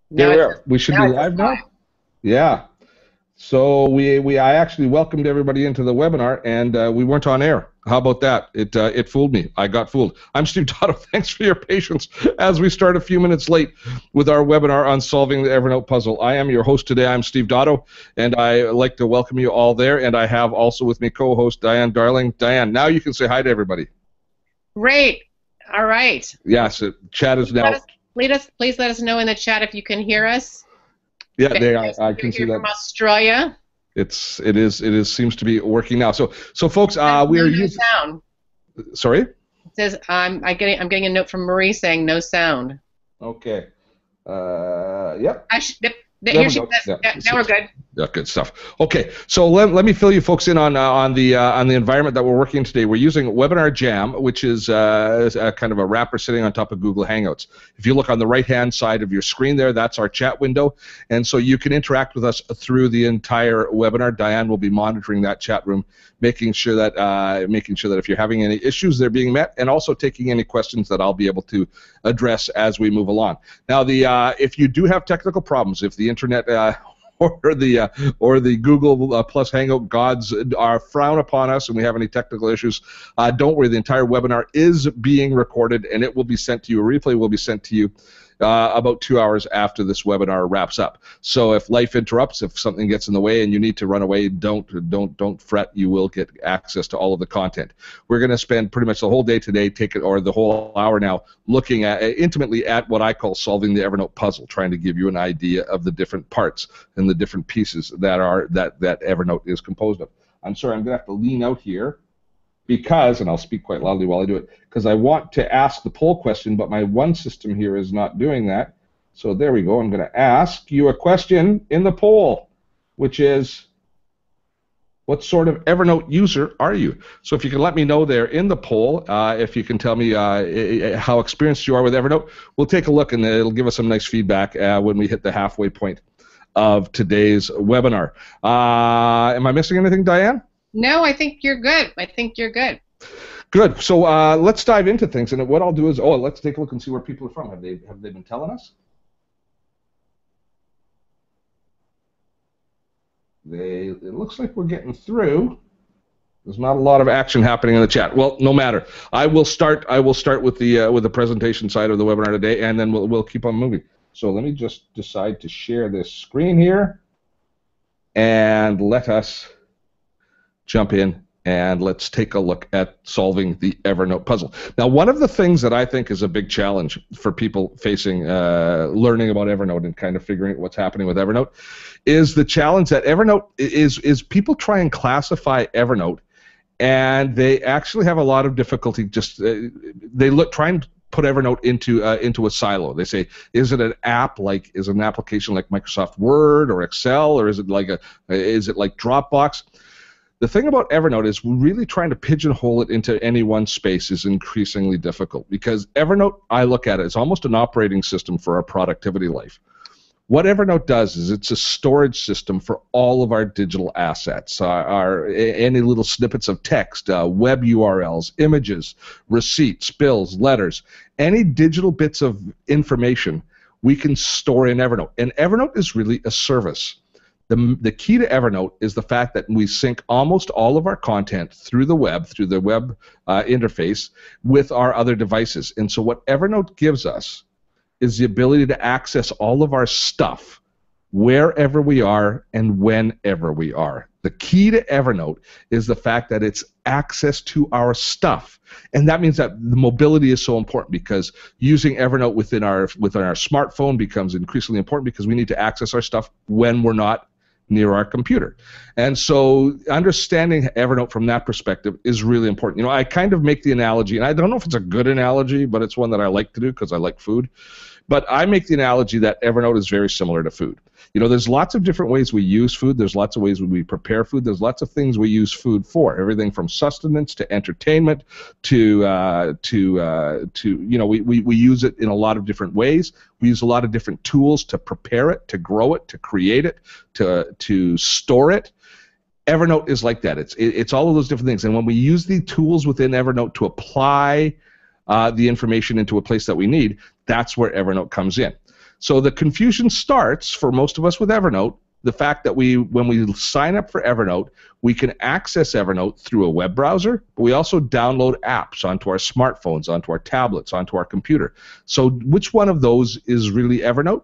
Here Now we it's are. We should now be it's live live. now? Yeah. So I actually welcomed everybody into the webinar, and we weren't on air. How about that? It fooled me. I got fooled. I'm Steve Dotto. Thanks for your patience as we start a few minutes late with our webinar on solving the Evernote puzzle. I am your host today. I'm Steve Dotto, and I like to welcome you all there. And I have also with me co-host Diane Darling. Diane, now you can say hi to everybody. Great. All right. Yes, chat is now. Please let us know in the chat if you can hear us. Yeah, I can see that. From Australia. It seems to be working now. So folks, we are using sound. Sorry? It says I'm getting a note from Marie saying no sound. Okay. Yep. Here she says, now we're good. Yeah, good stuff. Okay, so let me fill you folks in on the environment that we're working in today. We're using Webinar Jam, which is a kind of a wrapper sitting on top of Google Hangouts. If you look on the right-hand side of your screen there, that's our chat window, and so you can interact with us through the entire webinar. Diane will be monitoring that chat room, making sure that if you're having any issues, they're being met, and also taking any questions that I'll be able to address as we move along. Now, if you do have technical problems, if the internet or the Google Plus Hangout gods are frown upon us and we have any technical issues, don't worry. The entire webinar is being recorded, and it will be sent to you. A replay will be sent to you about 2 hours after this webinar wraps up. So if life interrupts, if something gets in the way and you need to run away, don't fret. You will get access to all of the content. We're going to spend pretty much the whole day today, or the whole hour now, looking intimately at what I call solving the Evernote puzzle, trying to give you an idea of the different parts and the different pieces that Evernote is composed of. I'm sorry, I'm going to have to lean out here, because, and I'll speak quite loudly while I do it, because I want to ask the poll question, but my one system here is not doing that. So there we go. I'm going to ask you a question in the poll, which is, what sort of Evernote user are you? So if you can let me know there in the poll, if you can tell me how experienced you are with Evernote, we'll take a look, and it'll give us some nice feedback when we hit the halfway point of today's webinar. Am I missing anything, Diane? No, I think you're good. Good. So let's dive into things, and what I'll do is, let's take a look and see where people are from. Have they been telling us? It looks like we're getting through. There's not a lot of action happening in the chat. Well, no matter. I will start with the presentation side of the webinar today, and then we'll keep on moving. So let me just decide to share this screen here, and let us jump in, and let's take a look at solving the Evernote puzzle. Now, one of the things that I think is a big challenge for people facing learning about Evernote and kind of figuring out what's happening with Evernote is the challenge that Evernote is people try and classify Evernote, and they actually have a lot of difficulty. Just try and put Evernote into a silo. They say, is it an application like Microsoft Word or Excel, or is it like Dropbox? The thing about Evernote is really trying to pigeonhole it into any one space is increasingly difficult, because Evernote, I look at it as almost an operating system for our productivity life. What Evernote does is it's a storage system for all of our digital assets, any little snippets of text, web URLs, images, receipts, bills, letters, any digital bits of information we can store in Evernote. And Evernote is really a service. The key to Evernote is the fact that we sync almost all of our content through the web interface with our other devices. And so what Evernote gives us is the ability to access all of our stuff wherever we are and whenever we are. The key to Evernote is the fact that it's access to our stuff. And that means that the mobility is so important, because using Evernote within our smartphone becomes increasingly important, because we need to access our stuff when we're not near our computer. And so understanding Evernote from that perspective is really important. You know, I kind of make the analogy, and I don't know if it's a good analogy, but it's one that I like to do because I like food. But I make the analogy that Evernote is very similar to food. You know, there's lots of different ways we use food. There's lots of ways we prepare food. There's lots of things we use food for. Everything from sustenance to entertainment to we use it in a lot of different ways. We use a lot of different tools to prepare it, to grow it, to create it, to store it. Evernote is like that. It's all of those different things. And when we use the tools within Evernote to apply the information into a place that we need, that's where Evernote comes in. So the confusion starts for most of us with Evernote. The fact that when we sign up for Evernote, we can access Evernote through a web browser, but we also download apps onto our smartphones, onto our tablets, onto our computer. So which one of those is really Evernote?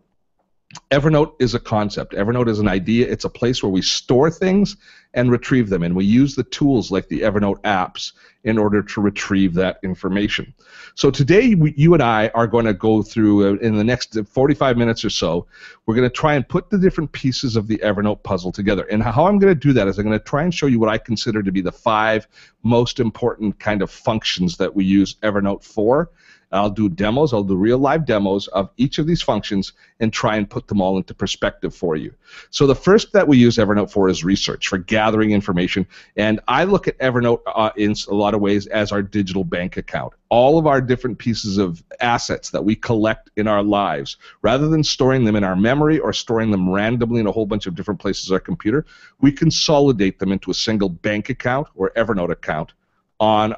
Evernote is a concept. Evernote is an idea. It's a place where we store things and retrieve them, and we use the tools like the Evernote apps in order to retrieve that information. So today, you and I are going to go through, in the next 45 minutes or so, we're going to try and put the different pieces of the Evernote puzzle together. And how I'm going to do that is I'm going to try and show you what I consider to be the 5 most important kind of functions that we use Evernote for. I'll do demos, I'll do real live demos of each of these functions and try and put them all into perspective for you. So the first that we use Evernote for is research, for gathering information. And I look at Evernote in a lot of ways as our digital bank account. All of our different pieces of assets that we collect in our lives, rather than storing them in our memory or storing them randomly in a whole bunch of different places on our computer, we consolidate them into a single bank account or Evernote account on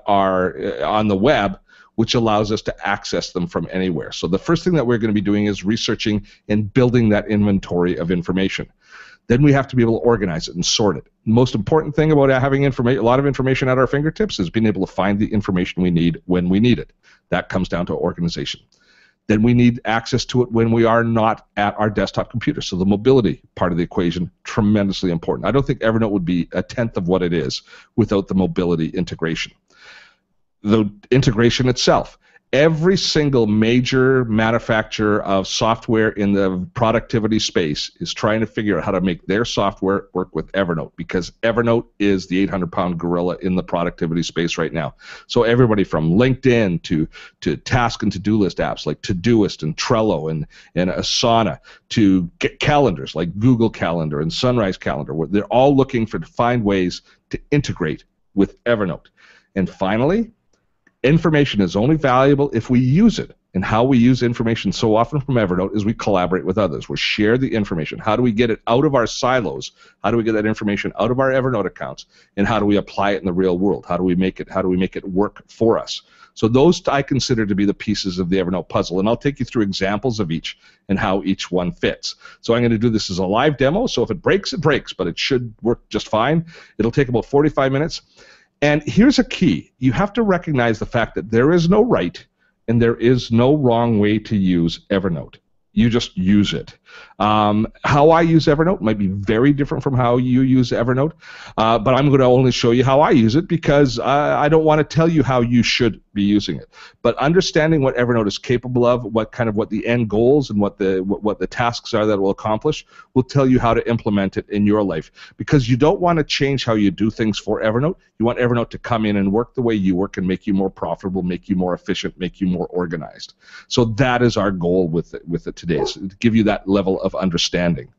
the web, which allows us to access them from anywhere. So the first thing that we're going to be doing is researching and building that inventory of information. Then we have to be able to organize it and sort it. The most important thing about having a lot of information at our fingertips is being able to find the information we need when we need it. That comes down to organization. Then we need access to it when we are not at our desktop computer. So the mobility part of the equation, tremendously important. I don't think Evernote would be a tenth of what it is without the mobility integration. The integration itself. Every single major manufacturer of software in the productivity space is trying to figure out how to make their software work with Evernote, because Evernote is the 800-pound gorilla in the productivity space right now. So everybody from LinkedIn to task and to-do list apps like Todoist and Trello and Asana, to get calendars like Google Calendar and Sunrise Calendar, where they're all looking to find ways to integrate with Evernote. And finally, information is only valuable if we use it. And how we use information so often from Evernote is we collaborate with others. We share the information. How do we get it out of our silos? How do we get that information out of our Evernote accounts? And how do we apply it in the real world? How do we make it work for us? So those I consider to be the pieces of the Evernote puzzle. And I'll take you through examples of each and how each one fits. So I'm going to do this as a live demo. So if it breaks, it breaks, but it should work just fine. It'll take about 45 minutes. And here's a key. You have to recognize the fact that there is no right and there is no wrong way to use Evernote. You just use it. How I use Evernote might be very different from how you use Evernote, but I'm going to only show you how I use it because I don't want to tell you how you should be using it. But understanding what Evernote is capable of, what the end goals and what the tasks are that it will accomplish, will tell you how to implement it in your life. Because you don't want to change how you do things for Evernote. You want Evernote to come in and work the way you work and make you more profitable, make you more efficient, make you more organized. So that is our goal with it today, is to give you that level of understanding.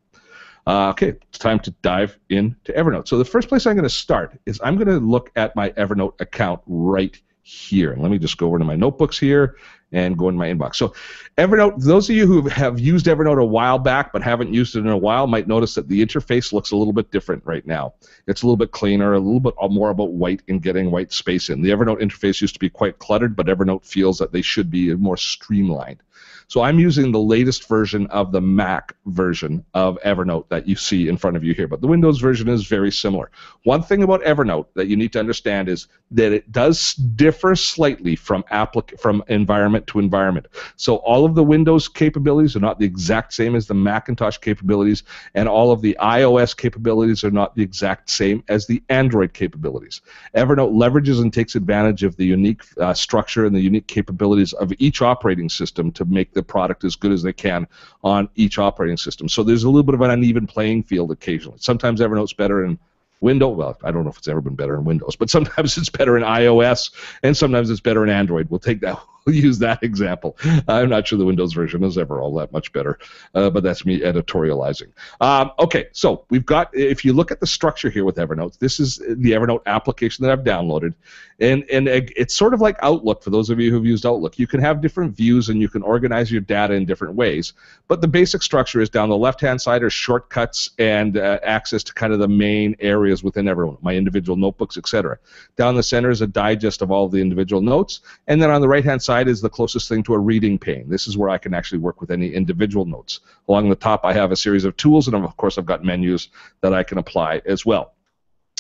Okay, it's time to dive into Evernote. So the first place I'm going to start is I'm going to look at my Evernote account right here. And let me just go over to my notebooks here and go in my inbox. So Evernote, those of you who have used Evernote a while back but haven't used it in a while might notice that the interface looks a little bit different right now. It's a little bit cleaner, a little bit more about white and getting white space in. The Evernote interface used to be quite cluttered, but Evernote feels that they should be more streamlined. So I'm using the latest version of the Mac version of Evernote that you see in front of you here, but the Windows version is very similar. One thing about Evernote that you need to understand is that it does differ slightly from environment to environment. So all of the Windows capabilities are not the exact same as the Macintosh capabilities, and all of the iOS capabilities are not the exact same as the Android capabilities. Evernote leverages and takes advantage of the unique structure and the unique capabilities of each operating system to make the product as good as they can on each operating system. So there's a little bit of an uneven playing field occasionally. Sometimes Evernote's better in Windows. Well, I don't know if it's ever been better in Windows, but sometimes it's better in iOS, and sometimes it's better in Android. We'll take that. We'll use that example. I'm not sure the Windows version is ever all that much better, but that's me editorializing. Okay, so we've got, if you look at the structure here with Evernote, this is the Evernote application that I've downloaded, and it's sort of like Outlook for those of you who've used Outlook. You can have different views and you can organize your data in different ways, but the basic structure is down the left-hand side are shortcuts and access to kind of the main areas within Evernote, my individual notebooks, etc. Down the center is a digest of all the individual notes, and then on the right-hand side side is the closest thing to a reading pane. This is where I can actually work with any individual notes. Along the top, I have a series of tools, and of course, I've got menus that I can apply as well.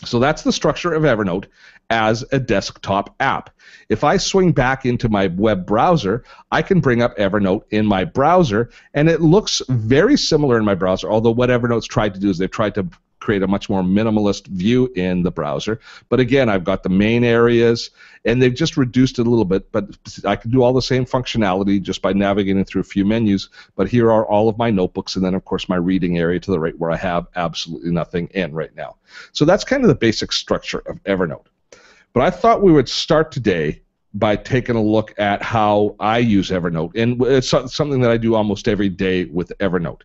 So that's the structure of Evernote as a desktop app. If I swing back into my web browser, I can bring up Evernote in my browser, and it looks very similar in my browser, although what Evernote's tried to do is they've tried to create a much more minimalist view in the browser. But again, I've got the main areas, and they've just reduced it a little bit, but I can do all the same functionality just by navigating through a few menus. But here are all of my notebooks, and then, of course, my reading area to the right where I have absolutely nothing in right now. So that's kind of the basic structure of Evernote. But I thought we would start today by taking a look at how I use Evernote, and it's something that I do almost every day with Evernote.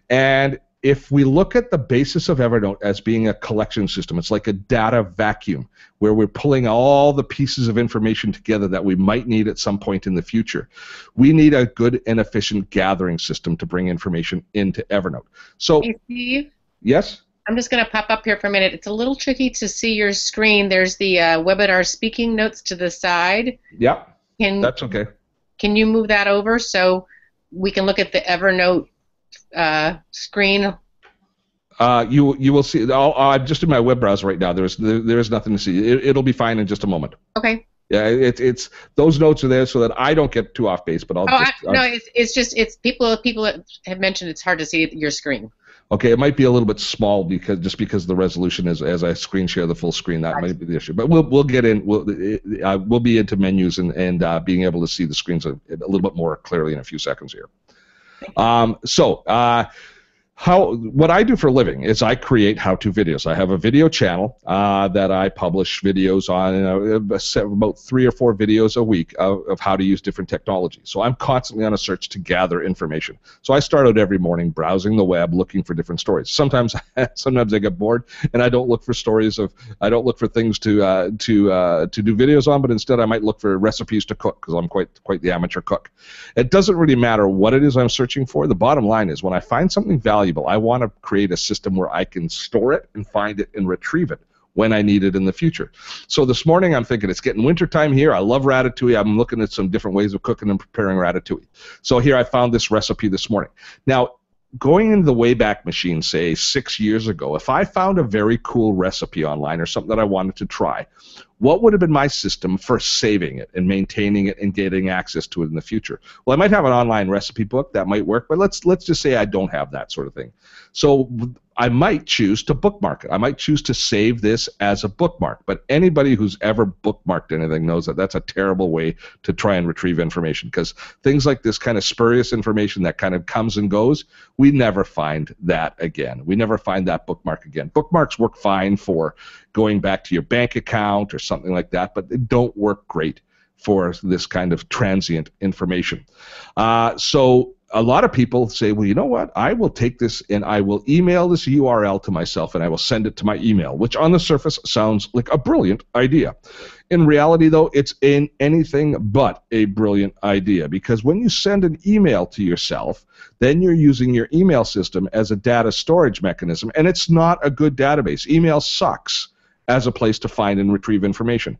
And if we look at the basis of Evernote as being a collection system, it's like a data vacuum where we're pulling all the pieces of information together that we might need at some point in the future. We need a good and efficient gathering system to bring information into Evernote. So, Hey, Steve, yes? I'm just going to pop up here for a minute. It's a little tricky to see your screen. There's the webinar speaking notes to the side. Yeah, that's okay. Can you move that over so we can look at the Evernote screen? You will see. I'm just in my web browser right now. There is nothing to see. It'll be fine in just a moment. Okay. Yeah, it's those notes are there so that I don't get too off base. But it's people have mentioned it's hard to see your screen. Okay, it might be a little bit small because the resolution is as I screen share the full screen. That might be the issue. But we'll get in. We'll be into menus and being able to see the screens a little bit more clearly in a few seconds here. What I do for a living is I create how-to videos. I have a video channel that I publish videos on, about 3 or 4 videos a week of how to use different technology. So I'm constantly on a search to gather information. So I start out every morning browsing the web, looking for different stories. Sometimes I get bored and I don't look for I don't look for things to do videos on, but instead I might look for recipes to cook because I'm quite the amateur cook. It doesn't really matter what it is I'm searching for. The bottom line is when I find something valuable, I want to create a system where I can store it and find it and retrieve it when I need it in the future. So this morning I'm thinking it's getting wintertime here. I love ratatouille. I'm looking at some different ways of cooking and preparing ratatouille. So here I found this recipe this morning. Now, going into the Wayback Machine, say 6 years ago, if I found a very cool recipe online or something that I wanted to try, what would have been my system for saving it and maintaining it and getting access to it in the future? Well, I might have an online recipe book that might work, but let's just say I don't have that sort of thing. So I might choose to bookmark it. I might choose to save this as a bookmark. But anybody who's ever bookmarked anything knows that that's a terrible way to try and retrieve information, because things like this kind of spurious information that kind of comes and goes, we never find that again. We never find that bookmark again. Bookmarks work fine for going back to your bank account or something like that, but they don't work great for this kind of transient information. So a lot of people say, well, you know what? I will take this and I will email this URL to myself and I will send it to my email, which on the surface sounds like a brilliant idea. In reality, though, it's in anything but a brilliant idea, because when you send an email to yourself, then you're using your email system as a data storage mechanism, and it's not a good database. Email sucks as a place to find and retrieve information.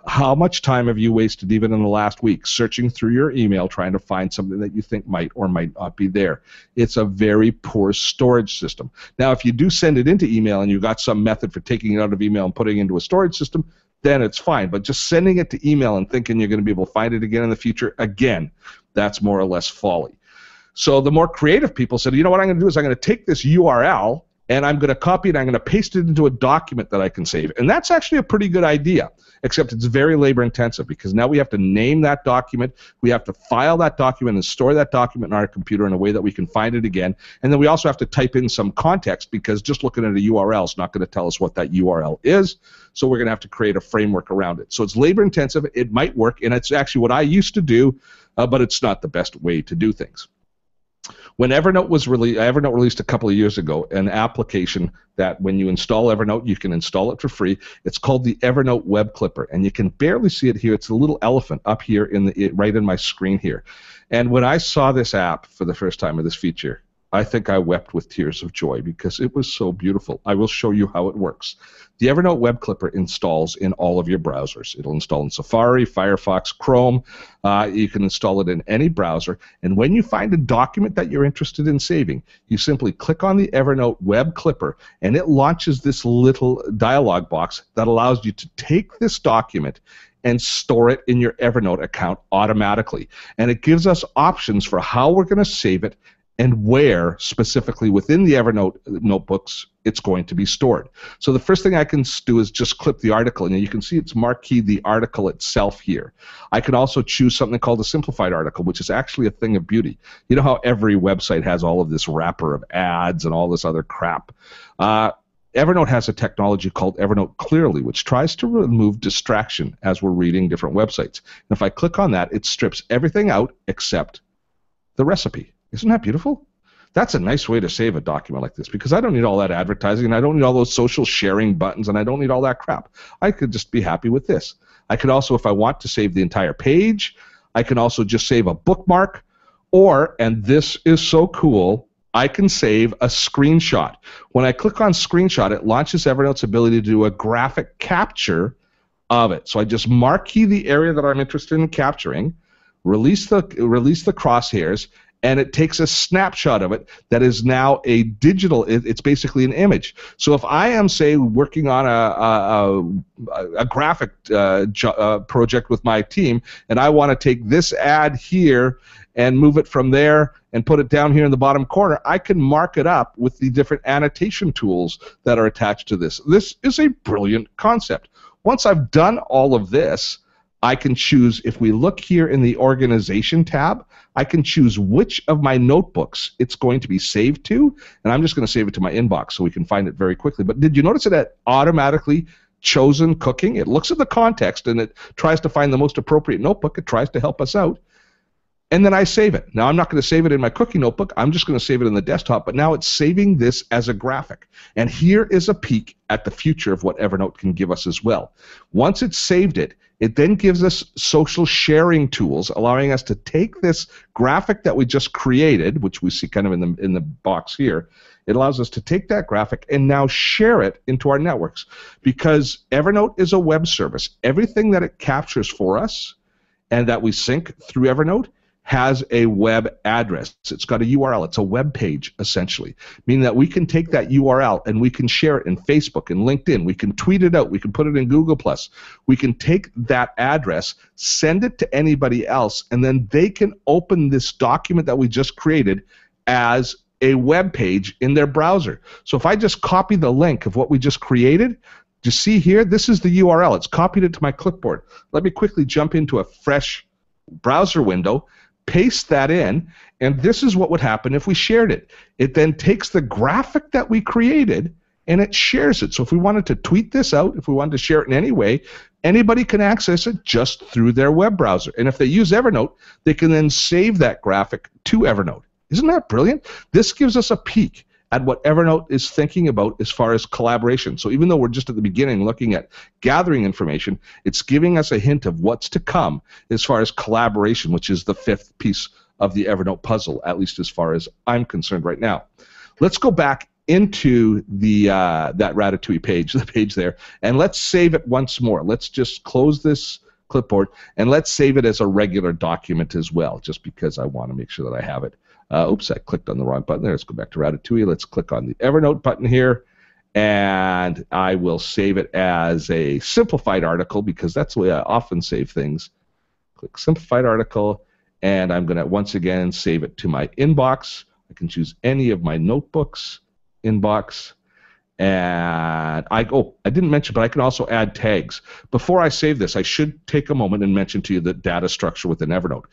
How much time have you wasted even in the last week searching through your email trying to find something that you think might or might not be there? It's a very poor storage system. Now, if you do send it into email and you've got some method for taking it out of email and putting it into a storage system, then it's fine. But just sending it to email and thinking you're going to be able to find it again in the future, again, that's more or less folly. So the more creative people said, you know what I'm going to do is I'm going to take this URL and I'm going to copy it, I'm going to paste it into a document that I can save. And that's actually a pretty good idea, except it's very labor intensive, because now we have to name that document, we have to file that document and store that document in our computer in a way that we can find it again, and then we also have to type in some context, because just looking at a URL is not going to tell us what that URL is, so we're going to have to create a framework around it. So it's labor intensive, it might work, and it's actually what I used to do, but it's not the best way to do things. When Evernote was Evernote released a couple of years ago an application that when you install Evernote, you can install it for free. It's called the Evernote Web Clipper, and you can barely see it here. It's a little elephant up here right in my screen here. And when I saw this app for the first time, or this feature, I think I wept with tears of joy because it was so beautiful. I will show you how it works. The Evernote Web Clipper installs in all of your browsers. It'll install in Safari, Firefox, Chrome. You can install it in any browser. And when you find a document that you're interested in saving, you simply click on the Evernote Web Clipper, and it launches this little dialog box that allows you to take this document and store it in your Evernote account automatically. And it gives us options for how we're going to save it and where specifically within the Evernote notebooks it's going to be stored. So the first thing I can do is just click the article, and you can see it's marquee the article itself here. I can also choose something called a simplified article, which is actually a thing of beauty. You know how every website has all of this wrapper of ads and all this other crap? Evernote has a technology called Evernote Clearly, which tries to remove distraction as we're reading different websites. And if I click on that, it strips everything out except the recipe. Isn't that beautiful? That's a nice way to save a document like this, because I don't need all that advertising, and I don't need all those social sharing buttons, and I don't need all that crap. I could just be happy with this. I could also, if I want to save the entire page, I can also just save a bookmark, or, and this is so cool, I can save a screenshot. When I click on screenshot, it launches Evernote's ability to do a graphic capture of it. So I just marquee the area that I'm interested in capturing, release the crosshairs, and it takes a snapshot of it that is now a digital, it's basically an image. So if I am, say, working on a graphic project with my team, and I want to take this ad here and move it from there and put it down here in the bottom corner, I can mark it up with the different annotation tools that are attached to this. This is a brilliant concept. Once I've done all of this, I can choose, if we look here in the Organization tab, I can choose which of my notebooks it's going to be saved to, and I'm just going to save it to my inbox so we can find it very quickly. But did you notice it had automatically chosen cooking? It looks at the context, and it tries to find the most appropriate notebook. It tries to help us out. And then I save it. Now, I'm not going to save it in my cooking notebook. I'm just going to save it in the desktop, but now it's saving this as a graphic. And here is a peek at the future of what Evernote can give us as well. Once it's saved it, it then gives us social sharing tools, allowing us to take this graphic that we just created, which we see kind of in the box here. It allows us to take that graphic and now share it into our networks, because Evernote is a web service. Everything that it captures for us and that we sync through Evernote has a web address. It's got a URL. It's a web page, essentially, meaning that we can take that URL and we can share it in Facebook and LinkedIn. We can tweet it out. We can put it in Google+. We can take that address, send it to anybody else, and then they can open this document that we just created as a web page in their browser. So if I just copy the link of what we just created, you see here, this is the URL. It's copied it to my clipboard. Let me quickly jump into a fresh browser window, paste that in, and this is what would happen if we shared it. It then takes the graphic that we created and it shares it. So if we wanted to tweet this out, if we wanted to share it in any way, anybody can access it just through their web browser. And if they use Evernote, they can then save that graphic to Evernote. Isn't that brilliant? This gives us a peek at what Evernote is thinking about as far as collaboration. So even though we're just at the beginning looking at gathering information, it's giving us a hint of what's to come as far as collaboration, which is the fifth piece of the Evernote puzzle, at least as far as I'm concerned right now. Let's go back into the that Ratatouille page, the page there, and let's save it once more. Let's just close this clipboard, and let's save it as a regular document as well, just because I want to make sure that I have it. Oops, I clicked on the wrong button there. Let's go back to Ratatouille. Let's click on the Evernote button here, and I will save it as a simplified article, because that's the way I often save things. Click Simplified Article, and I'm going to once again save it to my inbox. I can choose any of my notebooks, inbox, and I didn't mention, but I can also add tags. Before I save this, I should take a moment and mention to you the data structure within Evernote.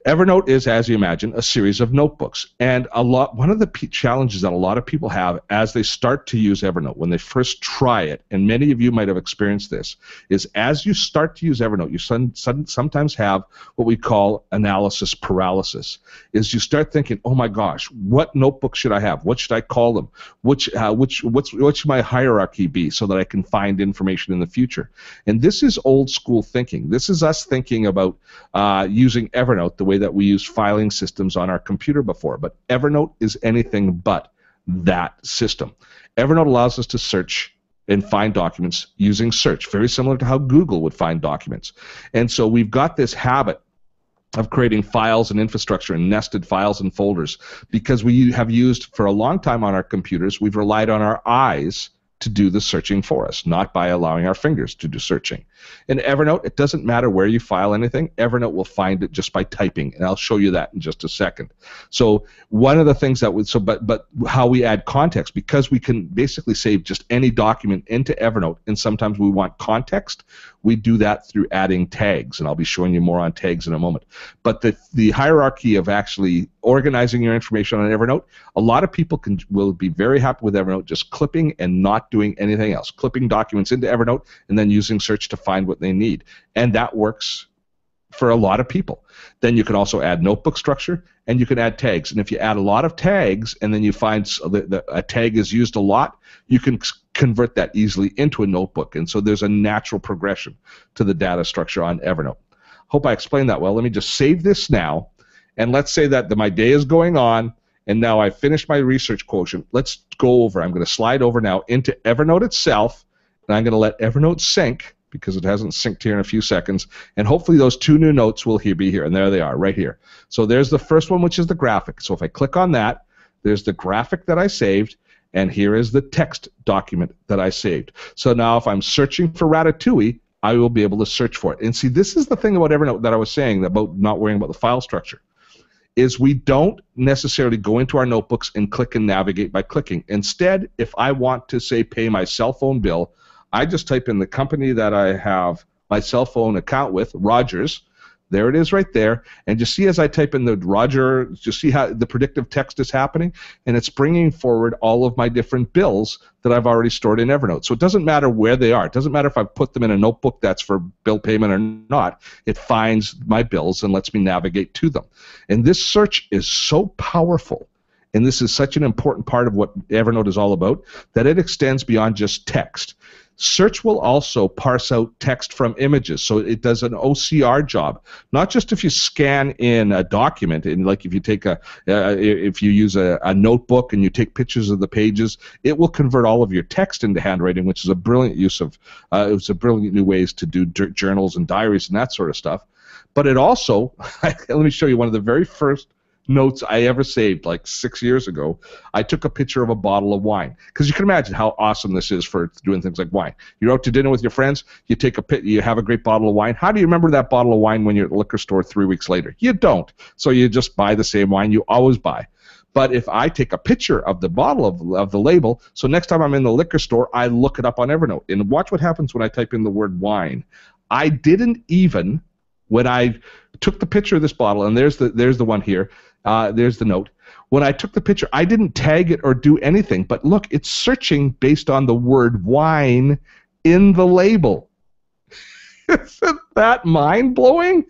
Evernote is, as you imagine, a series of notebooks, and one of the challenges that a lot of people have as they start to use Evernote, when they first try it, and many of you might have experienced this, is as you start to use Evernote, you sometimes have what we call analysis paralysis. Is you start thinking, oh my gosh, what notebook should I have? What should I call them? What should my hierarchy be so that I can find information in the future? And this is old school thinking. This is us thinking about using Evernote the way way that we use filing systems on our computer before, but Evernote is anything but that system. Evernote allows us to search and find documents using search, very similar to how Google would find documents. And so we've got this habit of creating files and infrastructure and nested files and folders because we have used for a long time on our computers, we've relied on our eyes to do the searching for us, not by allowing our fingers to do searching. In Evernote, it doesn't matter where you file anything. Evernote will find it just by typing, and I'll show you that in just a second. So one of the things that would, but how we add context, because we can basically save just any document into Evernote, and sometimes we want context, we do that through adding tags, and I'll be showing you more on tags in a moment. But the hierarchy of actually organizing your information on Evernote, a lot of people will be very happy with Evernote just clipping and not doing anything else, clipping documents into Evernote and then using search to find what they need. And that works for a lot of people. Then you can also add notebook structure, and you can add tags. And if you add a lot of tags and then you find a tag is used a lot, you can convert that easily into a notebook. And so there's a natural progression to the data structure on Evernote. Hope I explained that well. Let me just save this now. And let's say that my day is going on, and now I've finished my research quotient. Let's go over. I'm going to slide over now into Evernote itself, and I'm going to let Evernote sync because it hasn't synced here in a few seconds. And hopefully those two new notes will be here. And there they are, right here. So there's the first one, which is the graphic. So if I click on that, there's the graphic that I saved, and here is the text document that I saved. So now if I'm searching for Ratatouille, I will be able to search for it. And see, this is the thing about Evernote that I was saying about not worrying about the file structure, is we don't necessarily go into our notebooks and click and navigate by clicking. Instead, if I want to, say, pay my cell phone bill, I just type in the company that I have my cell phone account with, Rogers. There it is right there. And just see as I type in the Roger, just see how the predictive text is happening, and it's bringing forward all of my different bills that I've already stored in Evernote. So it doesn't matter where they are. It doesn't matter if I put them in a notebook that's for bill payment or not. It finds my bills and lets me navigate to them. And this search is so powerful, and this is such an important part of what Evernote is all about, that it extends beyond just text. Search will also parse out text from images, so it does an OCR job. Not just if you scan in a document, and like if you take if you use a notebook and you take pictures of the pages, it will convert all of your text into handwriting, which is a brilliant use of. It's a brilliant new ways to do journals and diaries and that sort of stuff. But it also, let me show you one of the very first notes I ever saved like 6 years ago. I took a picture of a bottle of wine, because you can imagine how awesome this is for doing things like wine. You're out to dinner with your friends, you have a great bottle of wine. How do you remember that bottle of wine when you're at the liquor store 3 weeks later? You don't. So you just buy the same wine you always buy. But if I take a picture of the bottle of the label, so next time I'm in the liquor store, I look it up on Evernote. And watch what happens when I type in the word wine. I didn't even, when I took the picture of this bottle, and there's the one here, there's the note. When I took the picture, I didn't tag it or do anything, but look, it's searching based on the word wine in the label. Isn't that mind-blowing?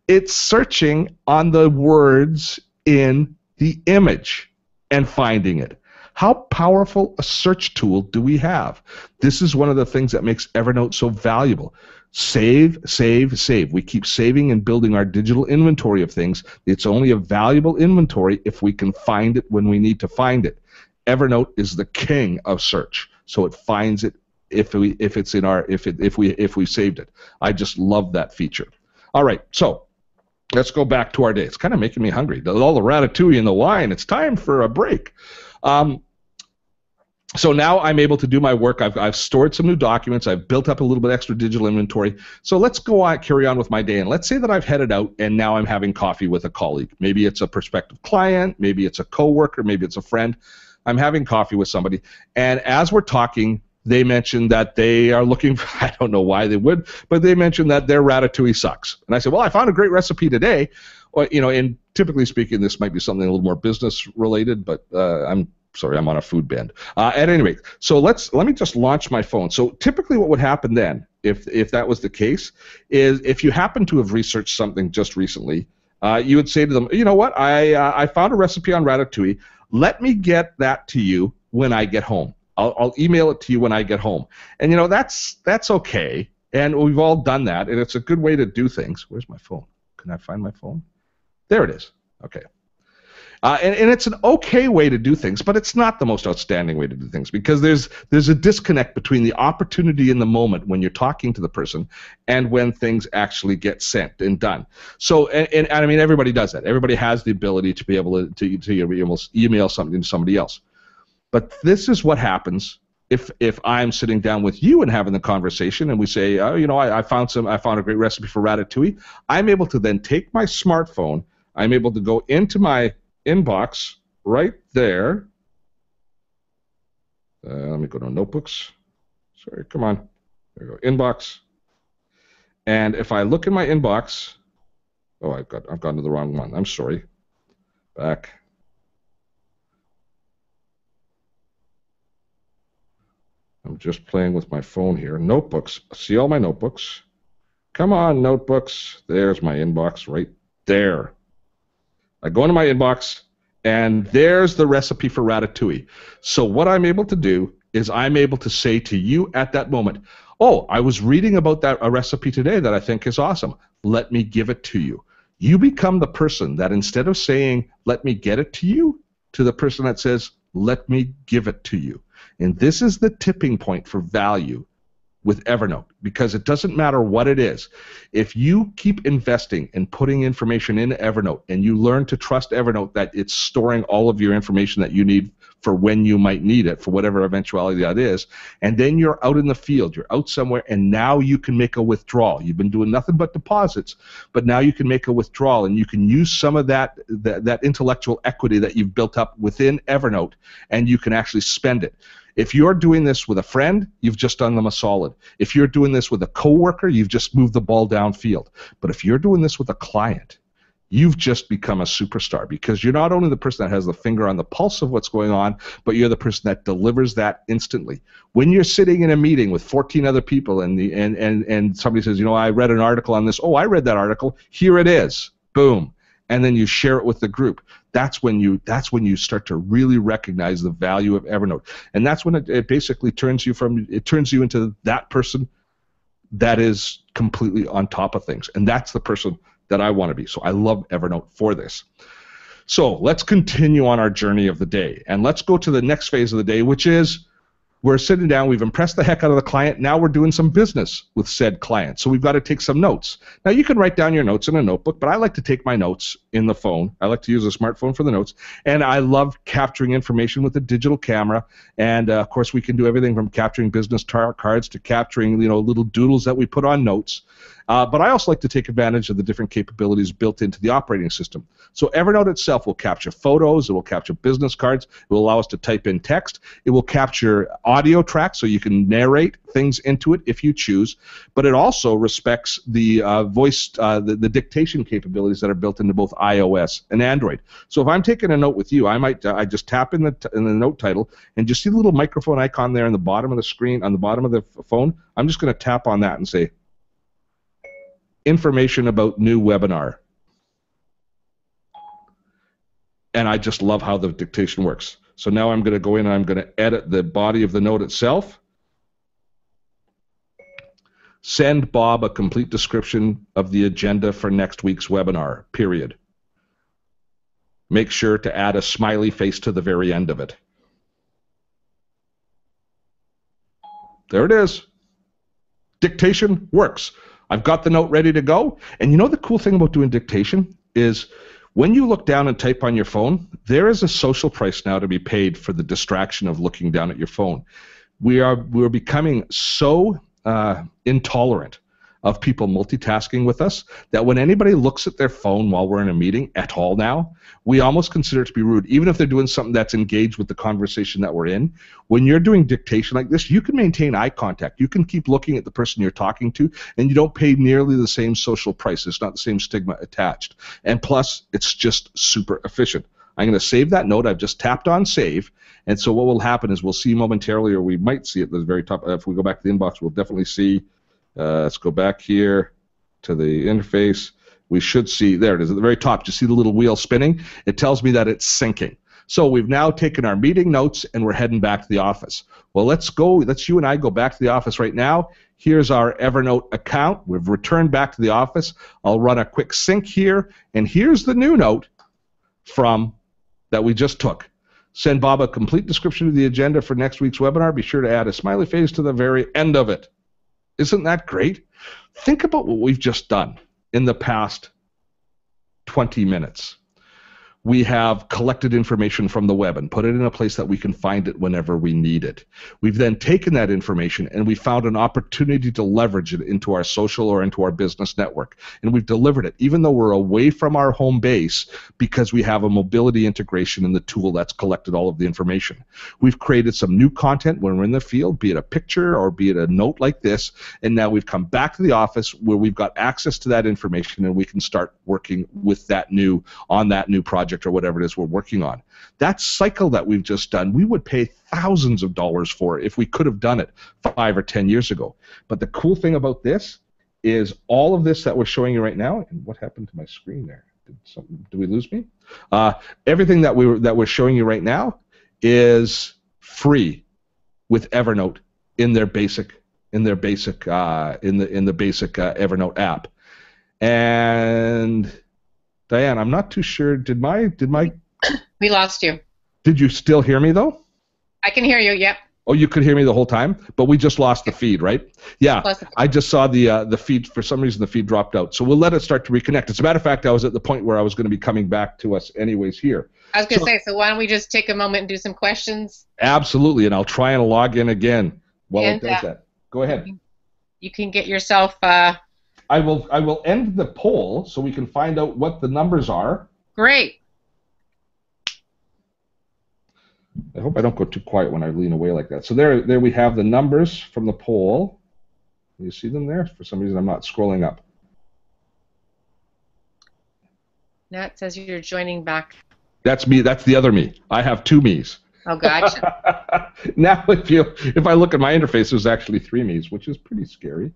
It's searching on the words in the image and finding it. How powerful a search tool do we have? This is one of the things that makes Evernote so valuable. Save, save, save. We keep saving and building our digital inventory of things. It's only a valuable inventory if we can find it when we need to find it. Evernote is the king of search, so it finds it if we saved it. I just love that feature. All right, so let's go back to our day. It's kind of making me hungry. All the ratatouille and the wine. It's time for a break. So now I'm able to do my work. I've stored some new documents. I've built up a little bit extra digital inventory. So let's carry on with my day. And let's say that I've headed out and now I'm having coffee with a colleague. Maybe it's a prospective client. Maybe it's a coworker. Maybe it's a friend. I'm having coffee with somebody. And as we're talking, they mentioned that they are looking for, I don't know why they would, but they mentioned that their ratatouille sucks. And I said, well, I found a great recipe today. Well, and typically speaking, this might be something a little more business related, but I'm on a food band. At any rate, so let me just launch my phone. So typically what would happen then, if that was the case, is if you happen to have researched something just recently, you would say to them, you know what, I found a recipe on ratatouille. Let me get that to you when I get home. I'll email it to you when I get home. And that's okay. And we've all done that, and it's a good way to do things. Where's my phone? Can I find my phone? There it is. Okay. And it's an okay way to do things, but it's not the most outstanding way to do things, because there's a disconnect between the opportunity in the moment when you're talking to the person and when things actually get sent and done. So, and I mean, everybody does that. Everybody has the ability to be able to email something to somebody else. But this is what happens if I'm sitting down with you and having the conversation, and we say, oh, you know, I found a great recipe for ratatouille. I'm able to then take my smartphone. I'm able to go into my inbox right there. Let me go to notebooks. Sorry, come on. There we go. Inbox. And if I look in my inbox, oh, I've gone to the wrong one. I'm sorry. Back. I'm just playing with my phone here. Notebooks. See all my notebooks? Come on, notebooks. There's my inbox right there. I go into my inbox, and there's the recipe for ratatouille. So what I'm able to do is I'm able to say to you at that moment, oh, I was reading about a recipe today that I think is awesome. Let me give it to you. You become the person that, instead of saying, let me get it to you, to the person that says, let me give it to you. And this is the tipping point for value with Evernote, because it doesn't matter what it is. If you keep investing and putting information in Evernote, and you learn to trust Evernote that it's storing all of your information that you need for when you might need it, for whatever eventuality that is, and then you're out in the field, you're out somewhere, and now you can make a withdrawal. You've been doing nothing but deposits, but now you can make a withdrawal, and you can use some of that intellectual equity that you've built up within Evernote, and you can actually spend it. If you're doing this with a friend, you've just done them a solid. If you're doing this with a coworker, you've just moved the ball downfield. But if you're doing this with a client, you've just become a superstar, because you're not only the person that has the finger on the pulse of what's going on, but you're the person that delivers that instantly. When you're sitting in a meeting with 14 other people, and somebody says, you know, I read an article on this. Oh, I read that article. Here it is. Boom. And then you share it with the group. That's when you start to really recognize the value of Evernote, and that's when it basically turns you into that person that is completely on top of things, and that's the person that I want to be. So I love Evernote for this. So let's continue on our journey of the day, and let's go to the next phase of the day, which is we're sitting down, we've impressed the heck out of the client, now we're doing some business with said client. So we've got to take some notes. Now you can write down your notes in a notebook, but I like to take my notes in the phone. I like to use a smartphone for the notes, and I love capturing information with a digital camera. And of course we can do everything from capturing business cards to capturing, you know, little doodles that we put on notes. But I also like to take advantage of the different capabilities built into the operating system. So Evernote itself will capture photos, it will capture business cards, it will allow us to type in text, it will capture audio tracks so you can narrate things into it if you choose, but it also respects the the dictation capabilities that are built into both iOS and Android. So if I'm taking a note with you, I just tap in the note title, and just see the little microphone icon there in the bottom of the screen, on the bottom of the phone. I'm just going to tap on that and say, information about new webinar. And I just love how the dictation works. So now I'm going to go in and I'm going to edit the body of the note itself. Send Bob a complete description of the agenda for next week's webinar, period. Make sure to add a smiley face to the very end of it. There it is. Dictation works. I've got the note ready to go. And you know the cool thing about doing dictation is when you look down and type on your phone, there is a social price now to be paid for the distraction of looking down at your phone. We're becoming so intolerant of people multitasking with us that when anybody looks at their phone while we're in a meeting at all now, we almost consider it to be rude, even if they're doing something that's engaged with the conversation that we're in. When you're doing dictation like this, you can maintain eye contact. You can keep looking at the person you're talking to, and you don't pay nearly the same social price. It's not the same stigma attached. And plus, it's just super efficient. I'm going to save that note. I've just tapped on save. And so what will happen is we'll see momentarily, or we might see at the very top. If we go back to the inbox, we'll definitely see. Let's go back here to the interface. We should see, there it is at the very top. You see the little wheel spinning? It tells me that it's syncing. So we've now taken our meeting notes and we're heading back to the office. Well, let's you and I go back to the office right now. Here's our Evernote account. We've returned back to the office. I'll run a quick sync here, and here's the new note that we just took. Send Bob a complete description of the agenda for next week's webinar. Be sure to add a smiley face to the very end of it. Isn't that great? Think about what we've just done in the past 20 minutes. We have collected information from the web and put it in a place that we can find it whenever we need it. We've then taken that information and we found an opportunity to leverage it into our social or into our business network. And we've delivered it, even though we're away from our home base, because we have a mobility integration in the tool that's collected all of the information. We've created some new content when we're in the field, be it a picture or be it a note like this, and now we've come back to the office where we've got access to that information and we can start working with on that new project or whatever it is we're working on. That cycle that we've just done, we would pay thousands of dollars for if we could have done it 5 or 10 years ago. But the cool thing about this is all of this that we're showing you right now, and what happened to my screen there? Did we lose me? Everything that we're showing you right now is free with Evernote in the basic Evernote app. And Diane, I'm not too sure. Did my? We lost you. Did you still hear me though? I can hear you. Yep. Oh, you could hear me the whole time, but we just lost the feed, right? Yeah. I just saw the feed. For some reason, the feed dropped out. So we'll let it start to reconnect. As a matter of fact, I was at the point where I was going to be coming back to us anyways here. I was going to say. So why don't we just take a moment and do some questions? Absolutely, and I'll try and log in again while it does that. Go ahead. You can get yourself. I will end the poll so we can find out what the numbers are. Great. I hope I don't go too quiet when I lean away like that. So there we have the numbers from the poll. You see them there? For some reason, I'm not scrolling up. Now it says you're joining back. That's me. That's the other me. I have two me's. Oh, gotcha. Now, if I look at my interface, there's actually 3 me's, which is pretty scary.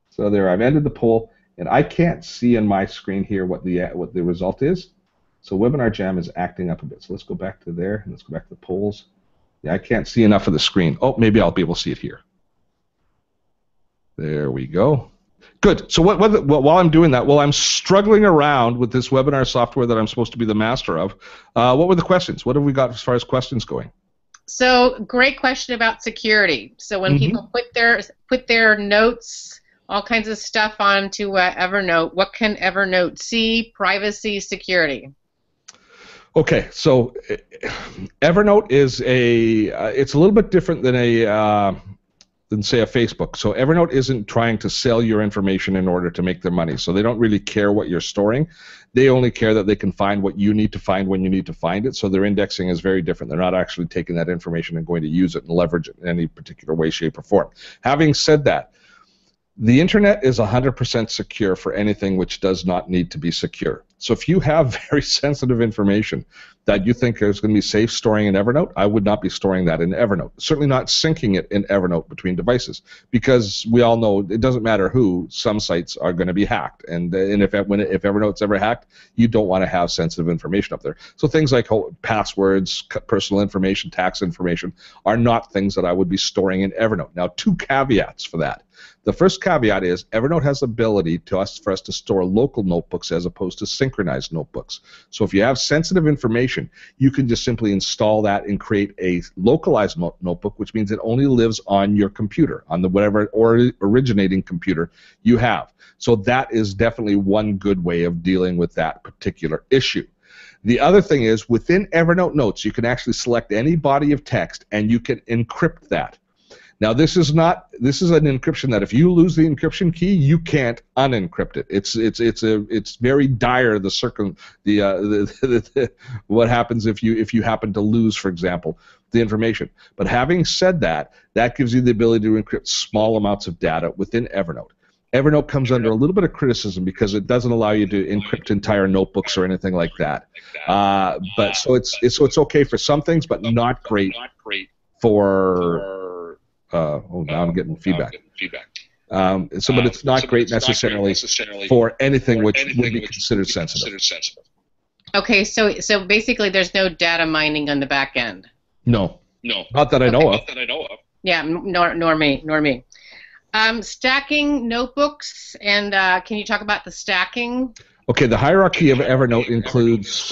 So there, I've ended the poll, and I can't see in my screen here what the result is. So Webinar Jam is acting up a bit. So let's go back to there, and let's go back to the polls. Yeah, I can't see enough of the screen. Oh, maybe I'll be able to see it here. There we go. Good. So while I'm doing that, while I'm struggling around with this webinar software that I'm supposed to be the master of, what were the questions? What have we got as far as questions going? So great question about security. So when people put their notes, all kinds of stuff onto Evernote, what can Evernote see? Privacy, security. Okay, so Evernote is it's a little bit different than say a Facebook. So Evernote isn't trying to sell your information in order to make their money. So they don't really care what you're storing. They only care that they can find what you need to find when you need to find it. So their indexing is very different. They're not actually taking that information and going to use it and leverage it in any particular way, shape, or form. Having said that, the internet is 100% secure for anything which does not need to be secure. So if you have very sensitive information that you think is going to be safe storing in Evernote, I would not be storing that in Evernote. Certainly not syncing it in Evernote between devices, because we all know it doesn't matter who, some sites are going to be hacked. And if Evernote's ever hacked, you don't want to have sensitive information up there. So things like passwords, personal information, tax information are not things that I would be storing in Evernote. Now, 2 caveats for that. The first caveat is Evernote has the ability for us to store local notebooks as opposed to synchronized notebooks. So if you have sensitive information, you can just simply install that and create a localized notebook, which means it only lives on your computer, on the whatever originating computer you have. So that is definitely one good way of dealing with that particular issue. The other thing is, within Evernote Notes, you can actually select any body of text and you can encrypt that. Now, this is an encryption that if you lose the encryption key, you can't unencrypt it. It's very dire what happens if you happen to lose, for example, the information. But having said that, that gives you the ability to encrypt small amounts of data within Evernote. Evernote comes under a little bit of criticism because it doesn't allow you to encrypt entire notebooks or anything like that. But so it's okay for some things, but not great for. Now I'm getting feedback. But it's not great necessarily for anything which would be considered sensitive. Okay, so basically there's no data mining on the back end. No, No, not that I Okay. know of. not that I know of. Yeah, nor me. Stacking notebooks, and can you talk about the stacking? Okay, the hierarchy of Evernote includes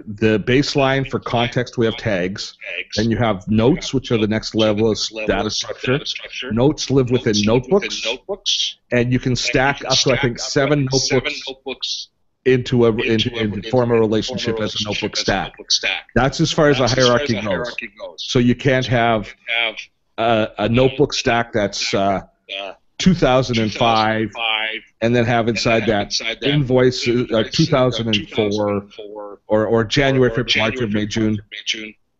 the baseline for context. We have tags. Then you have notes, which are the next level of data structure. Notes live within notebooks, and you can stack up to, I think, 7 notebooks into form a relationship as a notebook stack. That's as far as the hierarchy goes. So you can't have a notebook stack that's 2005, and then have inside that invoice 2004, or January, February, March, May, June.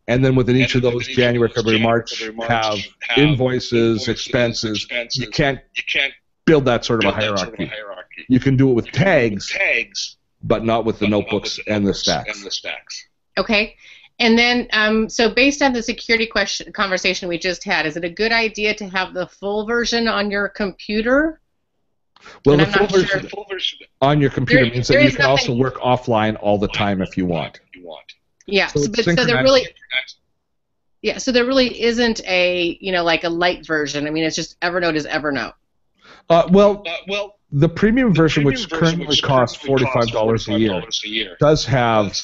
And then within each of those, January, February, March, have invoices, expenses. You can't build that sort of a hierarchy. You can do it with tags, but not with the notebooks and the stacks. Okay. And then, so based on the security conversation we just had, is it a good idea to have the full version on your computer? Well, the full version on your computer means that you can also work offline all the time if you want. Yeah, so there really, so there really isn't a, like a light version. I mean, it's just Evernote is Evernote. Well, the premium version, which currently costs $45 a year, does have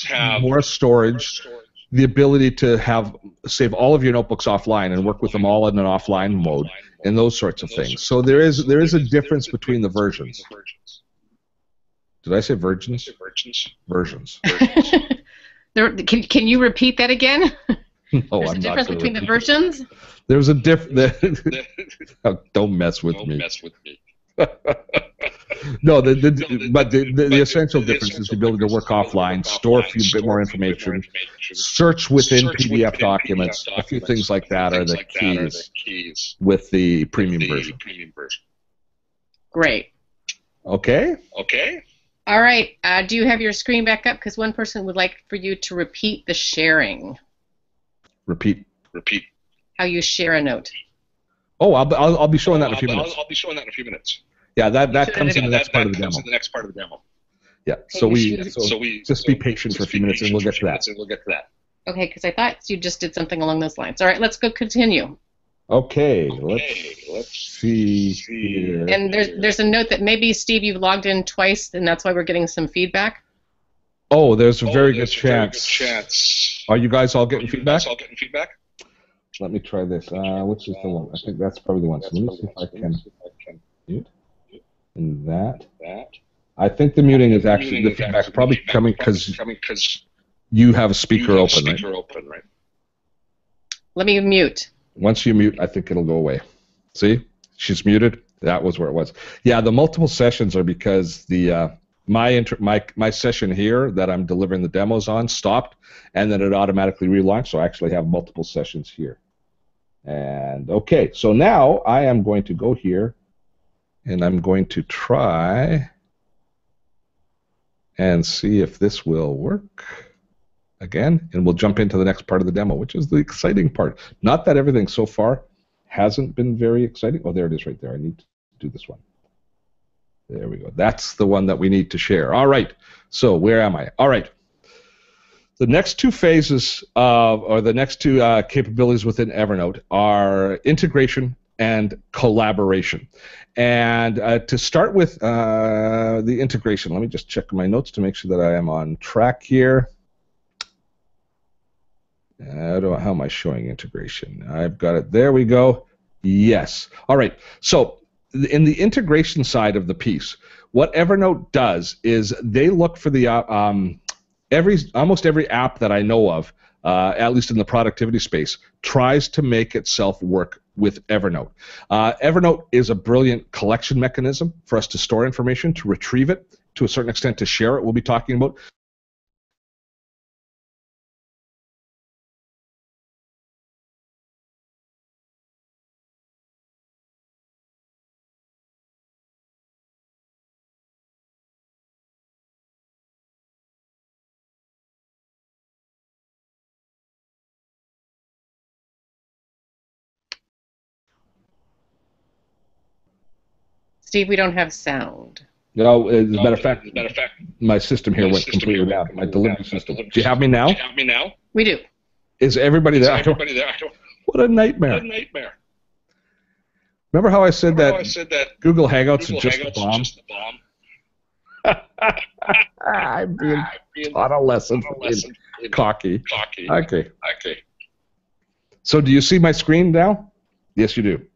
more storage, the ability to save all of your notebooks offline and work with them all in an offline mode, and those sorts of things. So there is a difference between the versions. Did I say virgins? Versions. Can you repeat that again? No, There's a difference between the versions? There's a Don't mess with me. No, but the essential difference is the ability to work offline, store a bit more information, search within PDF documents. A few things like that are the keys with the premium version. Great. Okay. All right. Do you have your screen back up? Because one person would like for you to repeat the sharing. Repeat. How you share a note. Oh, I'll be showing that in a few minutes. Yeah, that comes in the next part of the demo. Yeah, so we just be patient for a few minutes and we'll get to that. Okay, because I thought you just did something along those lines. All right, let's go continue. Okay, let's see here. And there's a note that maybe, Steve, you've logged in twice, and that's why we're getting some feedback. Oh, there's a very good chance. Are you guys all getting feedback? Let me try this. Which is the one? I think that's probably the one. So let me see if I can mute. And that. I think the muting is actually, the feedback's probably coming because you have a speaker open, right? Let me mute. Once you mute, I think it'll go away. See? She's muted. That was where it was. Yeah, the multiple sessions are because the my session here that I'm delivering the demos on stopped, and then it automatically relaunched, so I actually have multiple sessions here. And okay, so now I am going to go here, and I'm going to try and see if this will work again, and we'll jump into the next part of the demo, which is the exciting part. Not that everything so far hasn't been very exciting. Oh, there it is right there. I need to do this one. There we go. That's the one that we need to share. All right. So where am I? All right. The next two phases or the next two capabilities within Evernote are integration and collaboration. And to start with the integration, let me just check my notes to make sure that I am on track here. How am I showing integration? I've got it. There we go. Yes. All right. So in the integration side of the piece, what Evernote does is they look for the almost every app that I know of, at least in the productivity space, tries to make itself work with Evernote. Evernote is a brilliant collection mechanism for us to store information, to retrieve it, to a certain extent to share it. We'll be talking about. Steve, we don't have sound. No, as a matter of fact, my system here went completely down. My delivery system. Do you have me now? We do. Is everybody there? What a nightmare. Remember how I said that Google Hangouts is just the bomb? I'm being taught a lesson in cocky. Okay. So do you see my screen now? Yes, you do.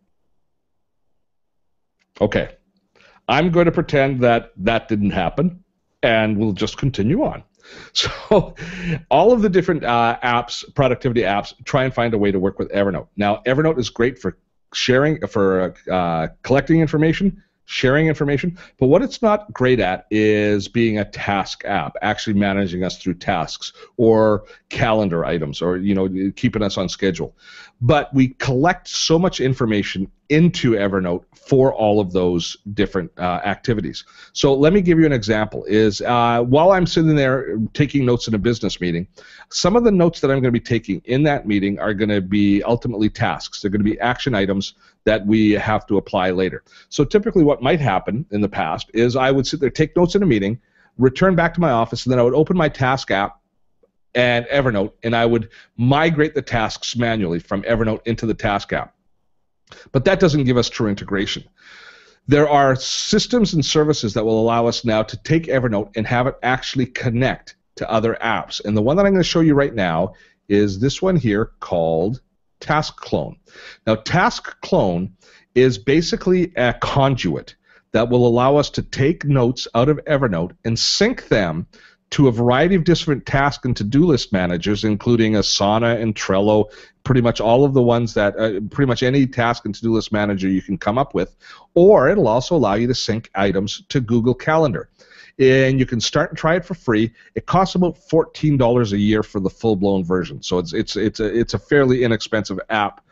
Okay. I'm going to pretend that didn't happen, and we'll just continue on. So all of the different apps, productivity apps, try and find a way to work with Evernote. Now, Evernote is great for sharing, for collecting information, sharing information, but what it's not great at is being a task app, actually managing us through tasks or calendar items, or keeping us on schedule. But we collect so much information into Evernote for all of those different activities. So let me give you an example. While I'm sitting there taking notes in a business meeting, some of the notes that I'm going to be taking in that meeting are going to be ultimately tasks. They're going to be action items that we have to apply later. So typically what might happen in the past is I would sit there, take notes in a meeting, return back to my office, and then I would open my task app and Evernote, and I would migrate the tasks manually from Evernote into the task app. But that doesn't give us true integration. There are systems and services that will allow us now to take Evernote and have it actually connect to other apps. And the one that I'm going to show you right now is this one here called Task Clone. Now, Task Clone is basically a conduit that will allow us to take notes out of Evernote and sync them to a variety of different task and to-do list managers, including Asana and Trello, pretty much all of the ones that, pretty much any task and to-do list manager you can come up with, or it'll also allow you to sync items to Google Calendar. And you can start and try it for free. It costs about $14 a year for the full-blown version, so it's a fairly inexpensive app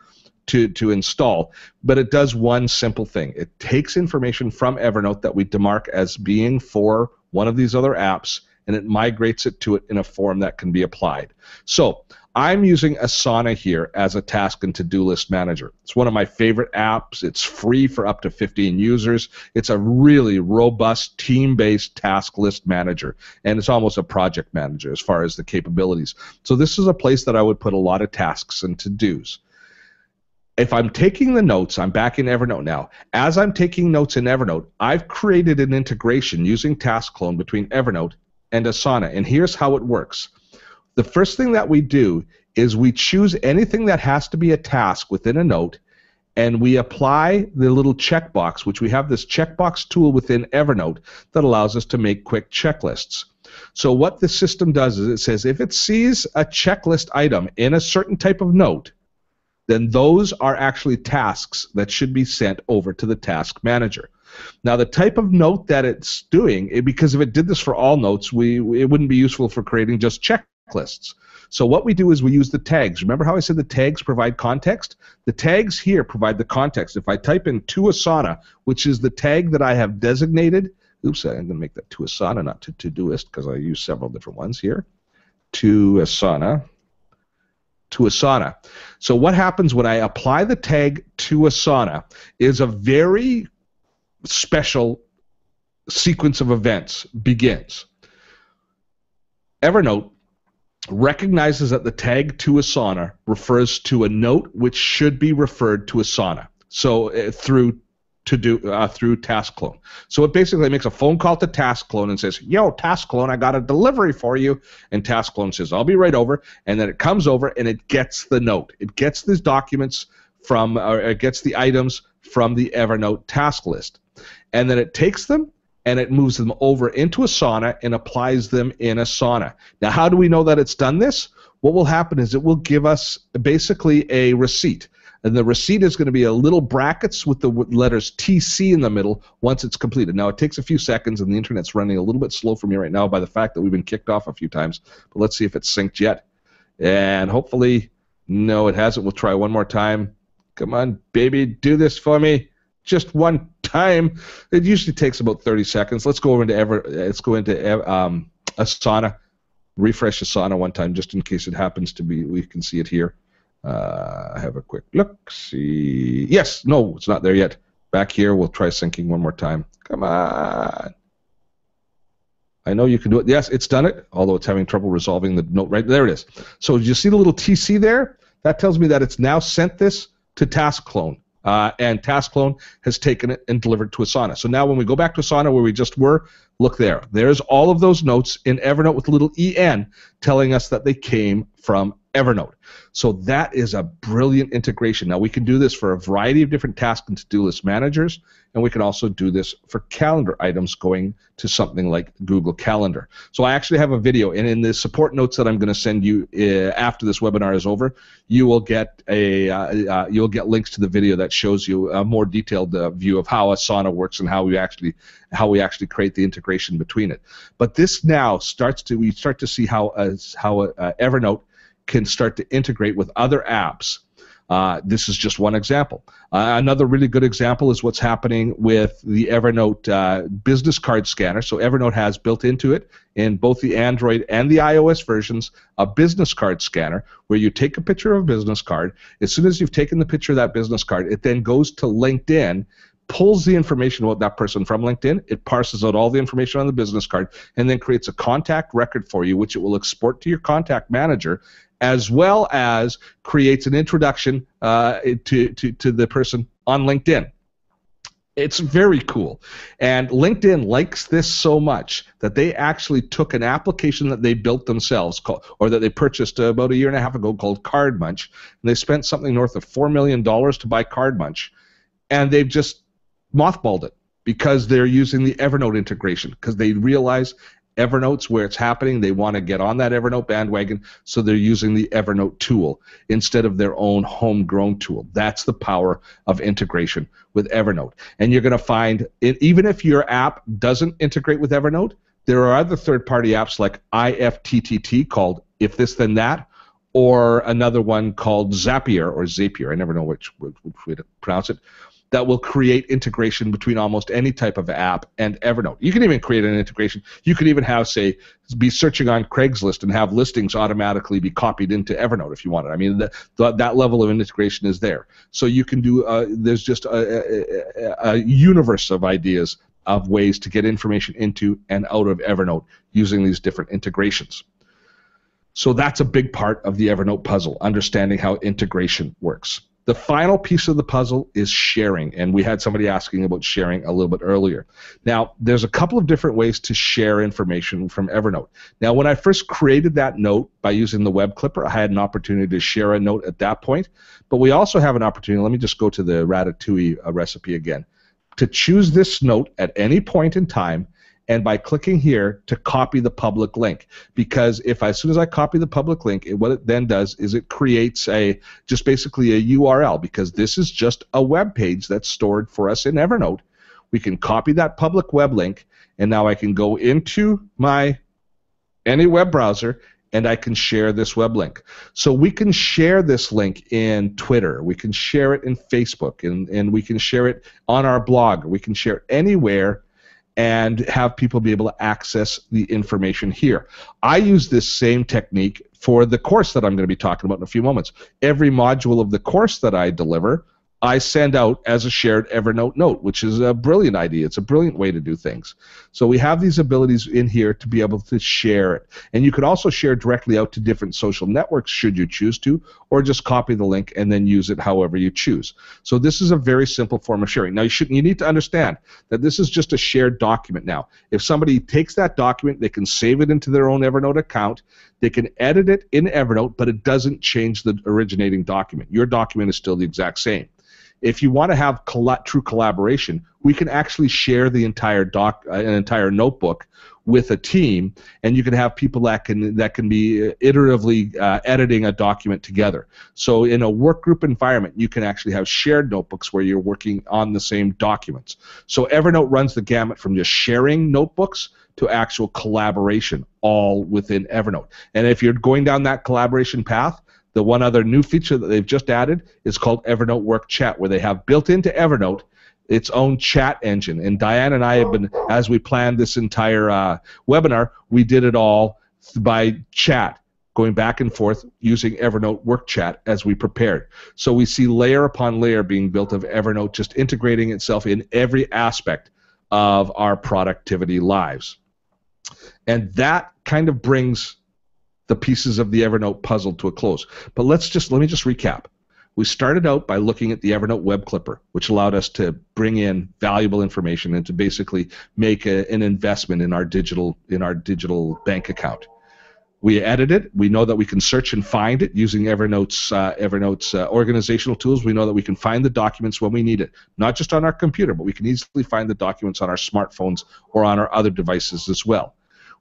to install, but it does one simple thing. It takes information from Evernote that we demark as being for one of these other apps, and it migrates it to it in a form that can be applied. So I'm using Asana here as a task and to-do list manager. It's one of my favorite apps. It's free for up to 15 users. It's a really robust team-based task list manager, and it's almost a project manager as far as the capabilities. So this is a place that I would put a lot of tasks and to-dos. If I'm taking the notes, I'm back in Evernote now. As I'm taking notes in Evernote, I've created an integration using Task Clone between Evernote and Asana, and here's how it works. The first thing that we do is we choose anything that has to be a task within a note, and we apply the little checkbox, which we have this checkbox tool within Evernote that allows us to make quick checklists. So what the system does is it says if it sees a checklist item in a certain type of note, then those are actually tasks that should be sent over to the task manager. Now, the type of note that it's doing, because if it did this for all notes, it wouldn't be useful for creating just checklists. So what we do is we use the tags. Remember how I said the tags provide context? The tags here provide the context. If I type in to Asana, which is the tag that I have designated, oops, I'm going to make that to Asana, not to Todoist, because I use several different ones here. To Asana. To Asana. So what happens when I apply the tag to Asana is a very special sequence of events begins. Evernote recognizes that the tag to Asana refers to a note which should be referred to Asana. So through Task Clone. So it basically makes a phone call to Task Clone and says, yo, Task Clone, I got a delivery for you. And Task Clone says, I'll be right over. And then it comes over and it gets the note. It gets these documents from, or it gets the items from the Evernote task list. And then it takes them and it moves them over into Asana and applies them in Asana. Now, how do we know that it's done this? What will happen is it will give us basically a receipt. And the receipt is going to be a little brackets with the letters TC in the middle once it's completed. Now, it takes a few seconds, and the Internet's running a little bit slow for me right now by the fact that we've been kicked off a few times. But let's see if it's synced yet. And hopefully, no, it hasn't. We'll try one more time. Come on, baby, do this for me. Just one time. It usually takes about 30 seconds. Let's go over into Asana. Refresh Asana one time just in case it happens to be. We can see it here. Have a quick look. See. Yes. No, it's not there yet. Back here. We'll try syncing one more time. Come on. I know you can do it. Yes, it's done it, although it's having trouble resolving the note. Right there it is. So you see the little TC there? That tells me that it's now sent this to Task Clone. And Task Clone has taken it and delivered it to Asana. So now when we go back to Asana where we just were, look there. There's all of those notes in Evernote with a little EN telling us that they came from Evernote. So that is a brilliant integration. Now we can do this for a variety of different task and to-do list managers, and we can also do this for calendar items going to something like Google Calendar. So I actually have a video, and in the support notes that I'm going to send you after this webinar is over, you will get you'll get links to the video that shows you a more detailed view of how Asana works and how we actually create the integration between it. But this now we start to see how Evernote can start to integrate with other apps. This is just one example. Another really good example is what's happening with the Evernote business card scanner. So Evernote has built into it, in both the Android and the iOS versions, a business card scanner where you take a picture of a business card. As soon as you've taken the picture of that business card, it then goes to LinkedIn, pulls the information about that person from LinkedIn, it parses out all the information on the business card, and then creates a contact record for you, which it will export to your contact manager, as well as creates an introduction to the person on LinkedIn. It's very cool. And LinkedIn likes this so much that they actually took an application that they built themselves, or that they purchased about a year and a half ago, called Card Munch, and they spent something north of $4 million to buy Card Munch, and they've just mothballed it because they're using the Evernote integration, because they realize Evernote's where it's happening. They want to get on that Evernote bandwagon, so they're using the Evernote tool instead of their own homegrown tool. That's the power of integration with Evernote. And you're going to find, even if your app doesn't integrate with Evernote, there are other third-party apps like IFTTT called If This Then That, or another one called Zapier, I never know which way to pronounce it, that will create integration between almost any type of app and Evernote. You can even create an integration. You could even have, say, be searching on Craigslist and have listings automatically be copied into Evernote if you wanted. I mean, that level of integration is there. So you can do, there's just a universe of ideas of ways to get information into and out of Evernote using these different integrations. So that's a big part of the Evernote puzzle, understanding how integration works. The final piece of the puzzle is sharing, and we had somebody asking about sharing a little bit earlier. Now, there's a couple of different ways to share information from Evernote. Now, when I first created that note by using the web clipper, I had an opportunity to share a note at that point, but we also have an opportunity, let me just go to the ratatouille recipe again, to choose this note at any point in time, and by clicking here to copy the public link. Because as soon as I copy the public link, what it then does is it creates just basically a URL, because this is just a web page that's stored for us in Evernote. We can copy that public web link, and now I can go into any web browser, and I can share this web link. So we can share this link in Twitter, we can share it in Facebook, and we can share it on our blog, we can share it anywhere, and have people be able to access the information here. I use this same technique for the course that I'm going to be talking about in a few moments. Every module of the course that I deliver, I send out as a shared Evernote note, which is a brilliant idea. It's a brilliant way to do things. So we have these abilities in here to be able to share it. And you could also share directly out to different social networks should you choose to, or just copy the link and then use it however you choose. So this is a very simple form of sharing. Now you need to understand that this is just a shared document now. If somebody takes that document, they can save it into their own Evernote account, they can edit it in Evernote, but it doesn't change the originating document. Your document is still the exact same. If you want to have true collaboration, we can actually share the entire an entire notebook with a team, and you can have people that can be iteratively editing a document together. So in a work group environment, you can actually have shared notebooks where you're working on the same documents. So Evernote runs the gamut from just sharing notebooks to actual collaboration, all within Evernote. And if you're going down that collaboration path, the one other new feature that they've just added is called Evernote Work Chat, where they have built into Evernote its own chat engine. And Diane and I have been, as we planned this entire webinar, we did it all by chat, going back and forth using Evernote Work Chat as we prepared. So we see layer upon layer being built of Evernote, just integrating itself in every aspect of our productivity lives. And that kind of brings the pieces of the Evernote puzzle to a close. But let me just recap. We started out by looking at the Evernote web clipper, which allowed us to bring in valuable information and to basically make an investment in our digital bank account. We edit it. We know that we can search and find it using Evernote's organizational tools. We know that we can find the documents when we need it, not just on our computer, but we can easily find the documents on our smartphones or on our other devices as well.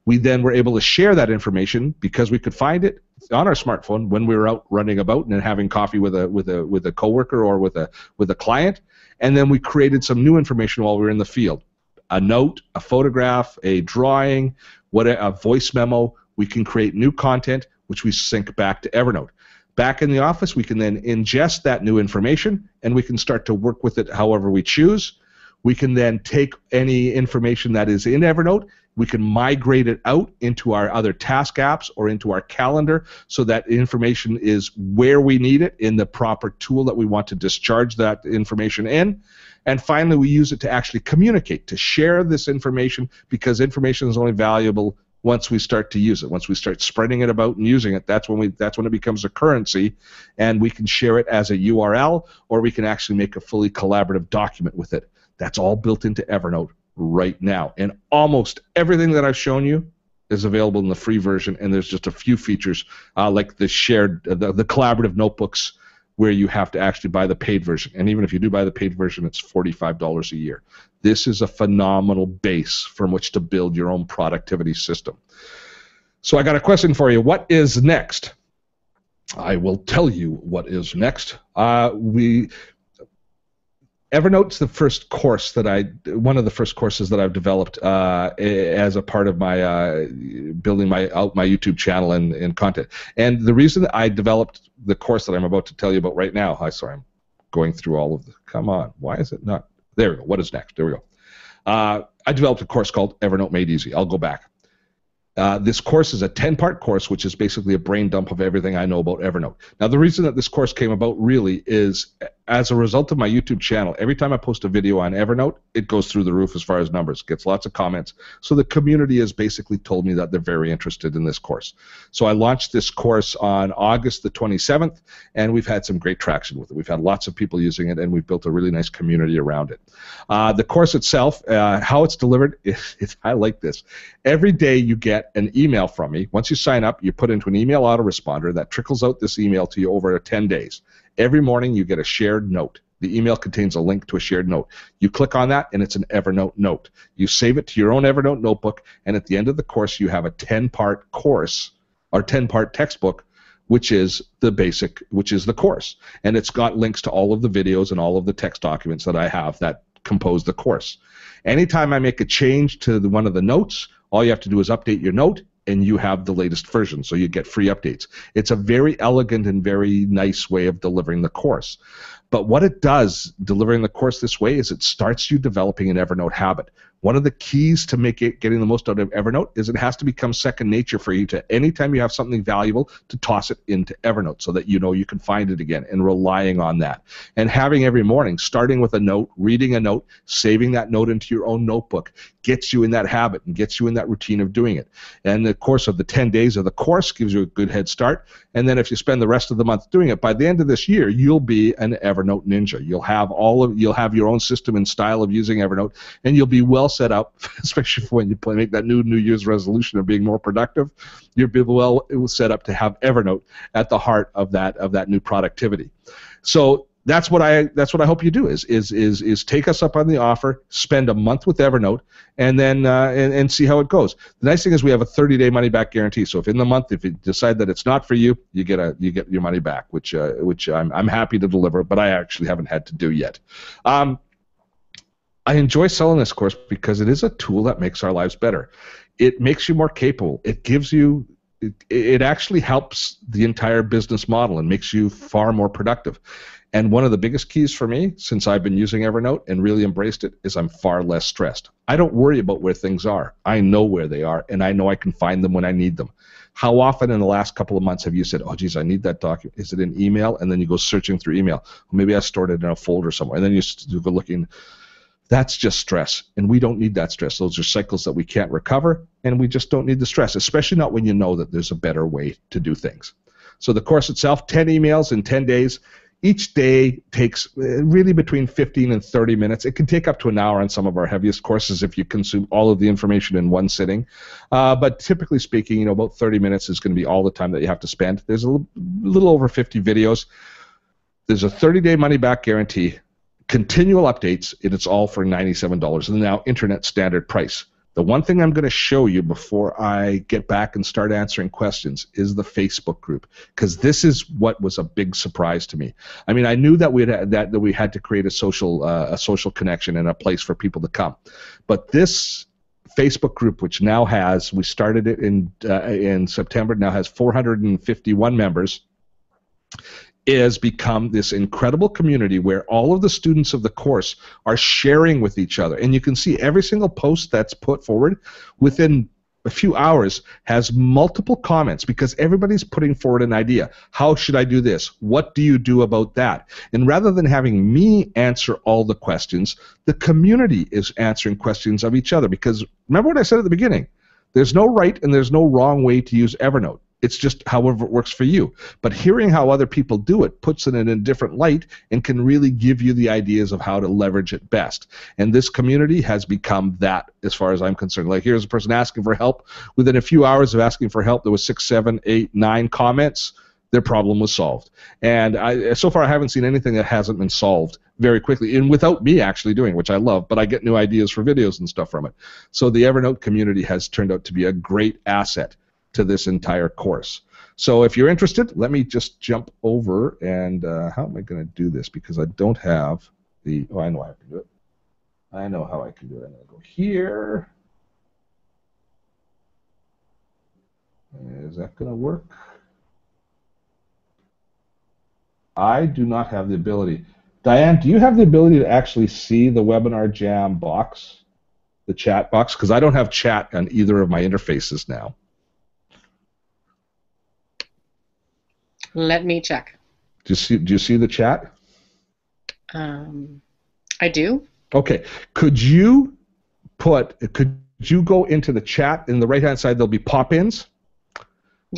We then were able to share that information because we could find it on our smartphone when we were out running about and having coffee with a coworker or with a client. And then we created some new information while we were in the field: a note, a photograph, a drawing, a voice memo. We can create new content, which we sync back to Evernote. Back in the office, we can then ingest that new information, and we can start to work with it however we choose. We can then take any information that is in Evernote, we can migrate it out into our other task apps or into our calendar so that information is where we need it in the proper tool that we want to discharge that information in. And finally, we use it to actually communicate, to share this information, because information is only valuable once we start to use it. Once we start spreading it about and using it, that's when it becomes a currency, and we can share it as a URL, or we can actually make a fully collaborative document with it. That's all built into Evernote right now. And almost everything that I've shown you is available in the free version, and there's just a few features like the collaborative notebooks where you have to actually buy the paid version. And even if you do buy the paid version, it's $45 a year. This is a phenomenal base from which to build your own productivity system. So I got a question for you. What is next? I will tell you what is next. Evernote's the first course one of the first courses that I've developed as a part of my building my YouTube channel and content. And the reason that I developed the course that I'm about to tell you about right now, I'm going through all of the, come on, why is it not? There we go. What is next? There we go. I developed a course called Evernote Made Easy. I'll go back. This course is a 10-part course, which is basically a brain dump of everything I know about Evernote. Now, the reason that this course came about really is as a result of my YouTube channel. Every time I post a video on Evernote, it goes through the roof as far as numbers. It gets lots of comments. So the community has basically told me that they're very interested in this course. So I launched this course on August the 27th, and we've had some great traction with it. We've had lots of people using it, and we've built a really nice community around it. The course itself, how it's delivered, I like this. Every day you get an email from me. Once you sign up, you put into an email autoresponder that trickles out this email to you over 10 days. Every morning you get a shared note. The email contains a link to a shared note. You click on that, and it's an Evernote note. You save it to your own Evernote notebook, and at the end of the course, you have a 10-part course or 10-part textbook, which is the course. And it's got links to all of the videos and all of the text documents that I have that compose the course. Anytime I make a change to one of the notes, all you have to do is update your note, and you have the latest version, so you get free updates. It's a very elegant and very nice way of delivering the course. But what it does, delivering the course this way, is it starts you developing an Evernote habit. One of the keys to getting the most out of Evernote is it has to become second nature for you to, anytime you have something valuable, to toss it into Evernote so that you know you can find it again, and relying on that. And having every morning, starting with a note, reading a note, saving that note into your own notebook, gets you in that habit and gets you in that routine of doing it. And the course of the 10 days of the course gives you a good head start. And then if you spend the rest of the month doing it, by the end of this year, you'll be an Evernote ninja. You'll have your own system and style of using Evernote, and you'll be well set up, especially for when you make that New Year's resolution of being more productive. You'll be well set up to have Evernote at the heart of that new productivity. So that's what I hope you do is take us up on the offer, spend a month with Evernote, and then and see how it goes. The nice thing is we have a 30-day money-back guarantee. So if in the month, if you decide that it's not for you, you get your money back, which I'm happy to deliver, but I actually haven't had to do yet. I enjoy selling this course because it is a tool that makes our lives better. It makes you more capable. It gives you. It actually helps the entire business model and makes you far more productive. And one of the biggest keys for me, since I've been using Evernote and really embraced it, is I'm far less stressed. I don't worry about where things are. I know where they are, and I know I can find them when I need them. How often in the last couple of months have you said, oh, geez, I need that document. Is it in email? And then you go searching through email. Maybe I stored it in a folder somewhere. And then you go looking That's just stress, and we don't need that stress. Those are cycles that we can't recover, and we just don't need the stress, especially not when you know that there's a better way to do things. So the course itself, 10 emails in 10 days. Each day takes really between 15 and 30 minutes. It can take up to an hour on some of our heaviest courses if you consume all of the information in one sitting. But typically speaking, about 30 minutes is going to be all the time that you have to spend. There's a little over 50 videos. There's a 30-day money-back guarantee, continual updates, and it's all for $97, and now internet standard price. The one thing I'm going to show you before I get back and start answering questions is the Facebook group, because this is what was a big surprise to me. I mean, I knew that we had to create a social connection and a place for people to come, but this Facebook group, which now has, we started it in September, now has 451 members, is become this incredible community where all of the students of the course are sharing with each other. And you can see every single post that's put forward within a few hours has multiple comments, because everybody's putting forward an idea. How should I do this? What do you do about that? And rather than having me answer all the questions, the community is answering questions of each other. Because remember what I said at the beginning, there's no right and there's no wrong way to use Evernote. It's just however it works for you. But hearing how other people do it puts it in a different light and can really give you the ideas of how to leverage it best. And this community has become that, as far as I'm concerned. Like, here's a person asking for help. Within a few hours of asking for help, there was 6, 7, 8, 9 comments. Their problem was solved. And so far I haven't seen anything that hasn't been solved very quickly, and without me actually doing, which I love, but I get new ideas for videos and stuff from it. So the Evernote community has turned out to be a great asset to this entire course. So if you're interested, let me just jump over and how am I going to do this, because I don't have the, I know how I can do it. I know how I can do it. I'm going to go here. Is that going to work? I do not have the ability. Diane, do you have the ability to actually see the Webinar Jam box, the chat box? Because I don't have chat on either of my interfaces now. Let me check. Do you see the chat? I do. Okay. Could you go into the chat, in the right-hand side there'll be pop-ins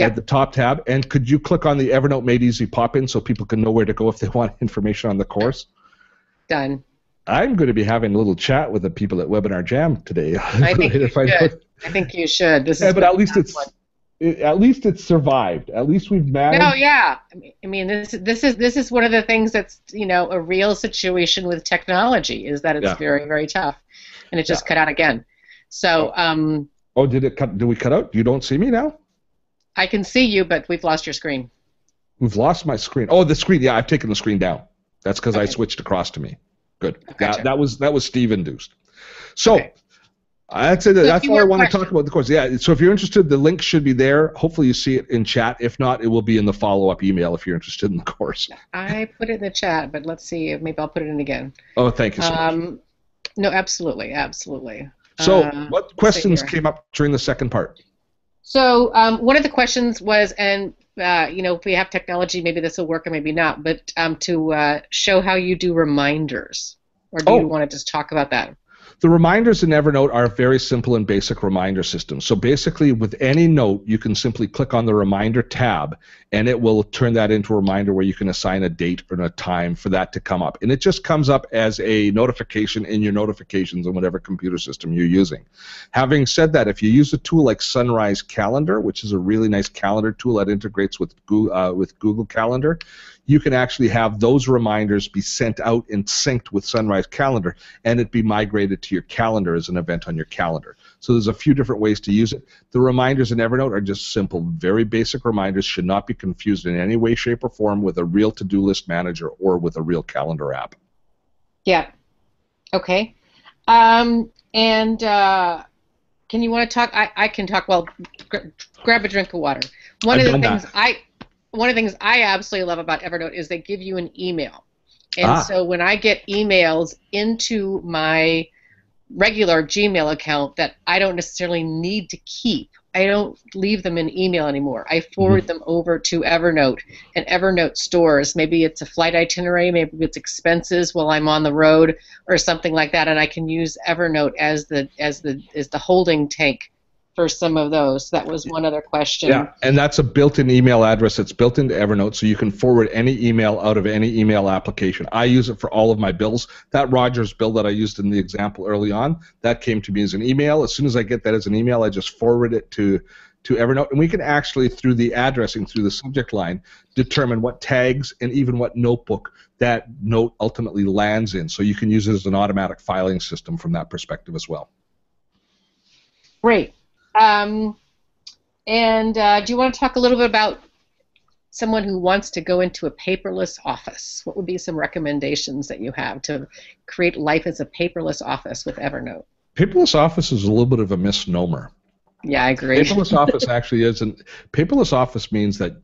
at the top tab, and could you click on the Evernote Made Easy pop-in so people can know where to go if they want information on the course? Done. I'm going to be having a little chat with the people at Webinar Jam today. I think you should. I think you should. This is but at least it's survived. At least we've managed. No, yeah. I mean, this is one of the things that's, a real situation with technology, is that it's very, very tough, and it just cut out again. So. Oh, did it cut? Did we cut out? You don't see me now? I can see you, but we've lost your screen. We've lost my screen. Oh, the screen. Yeah, I've taken the screen down. That's because I switched across to me. Good. Gotcha. That was Steve induced. So. Okay. That's all I want to talk about the course. Yeah, so if you're interested, the link should be there. Hopefully you see it in chat. If not, it will be in the follow-up email if you're interested in the course. I put it in the chat, but let's see. Maybe I'll put it in again. Oh, thank you so much. No, absolutely, absolutely. So what questions came up during the second part? So one of the questions was, and if we have technology, maybe this will work or maybe not, but to show how you do reminders. Or do you want to just talk about that? The reminders in Evernote are a very simple and basic reminder system. So basically, with any note, you can simply click on the Reminder tab, and it will turn that into a reminder where you can assign a date or a time for that to come up. And it just comes up as a notification in your notifications on whatever computer system you're using. Having said that, if you use a tool like Sunrise Calendar, which is a really nice calendar tool that integrates with Google Calendar, you can actually have those reminders be sent out and synced with Sunrise Calendar, and it be migrated to your calendar as an event on your calendar. So there's a few different ways to use it. The reminders in Evernote are just simple, very basic reminders, should not be confused in any way, shape, or form with a real to-do list manager or with a real calendar app. Yeah. Okay. And can you want to talk? I can talk. Well, grab a drink of water. One of the things I absolutely love about Evernote is they give you an email. And so when I get emails into my regular Gmail account that I don't necessarily need to keep, leave them in email anymore. I forward them over to Evernote, and Evernote stores. Maybe it's a flight itinerary, maybe it's expenses while I'm on the road, or something like that, and I can use Evernote as the holding tank for some of those. That was one other question. Yeah, and that's a built-in email address that's built into Evernote, so you can forward any email out of any email application. I use it for all of my bills. That Rogers bill that I used in the example early on, that came to me as an email. As soon as I get that as an email, I just forward it to Evernote, and we can actually, through the addressing, through the subject line, determine what tags and even what notebook that note ultimately lands in. So you can use it as an automatic filing system from that perspective as well. Great. Do you want to talk a little bit about someone who wants to go into a paperless office? What would be some recommendations that you have to create life as a paperless office with Evernote? Paperless office is a little bit of a misnomer. Yeah, I agree. Paperless office actually isn't. Paperless office means that,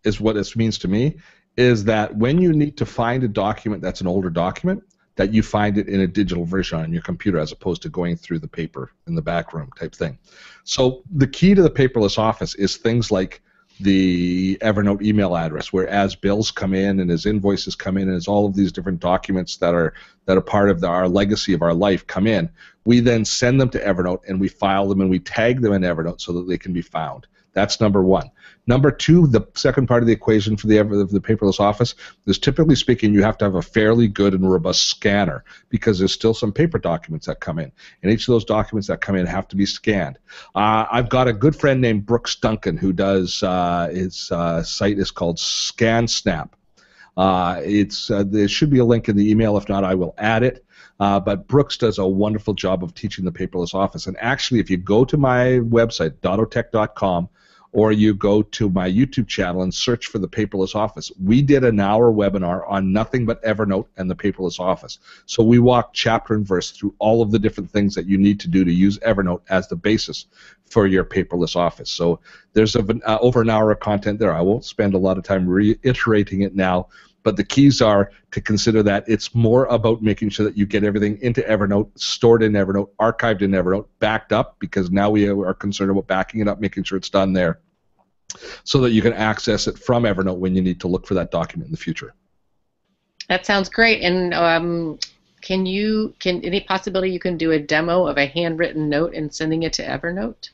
is what it means to me, is that when you need to find a document that's an older document, that you find it in a digital version on your computer as opposed to going through the paper in the back room type thing. So the key to the paperless office is things like the Evernote email address, where as bills come in and as invoices come in and as all of these different documents that are part of our legacy of our life come in, we then send them to Evernote and we file them and we tag them in Evernote so that they can be found. That's number one. Number two, the second part of the equation for the paperless office is, typically speaking, you have to have a fairly good and robust scanner, because there's still some paper documents that come in, and each of those documents that come in have to be scanned. I've got a good friend named Brooks Duncan who does, his site is called ScanSnap. There should be a link in the email. If not, I will add it. But Brooks does a wonderful job of teaching the paperless office. And actually, if you go to my website, dottotech.com, or you go to my YouTube channel and search for the paperless office, we did an hour webinar on nothing but Evernote and the paperless office. So we walked chapter and verse through all of the different things that you need to do to use Evernote as the basis for your paperless office. So there's over an hour of content there. I won't spend a lot of time reiterating it now, but the keys are to consider that it's more about making sure that you get everything into Evernote, stored in Evernote, archived in Evernote, backed up, because now we are concerned about backing it up, making sure it's done there, so that you can access it from Evernote when you need to look for that document in the future. That sounds great. And any possibility you can do a demo of a handwritten note and sending it to Evernote?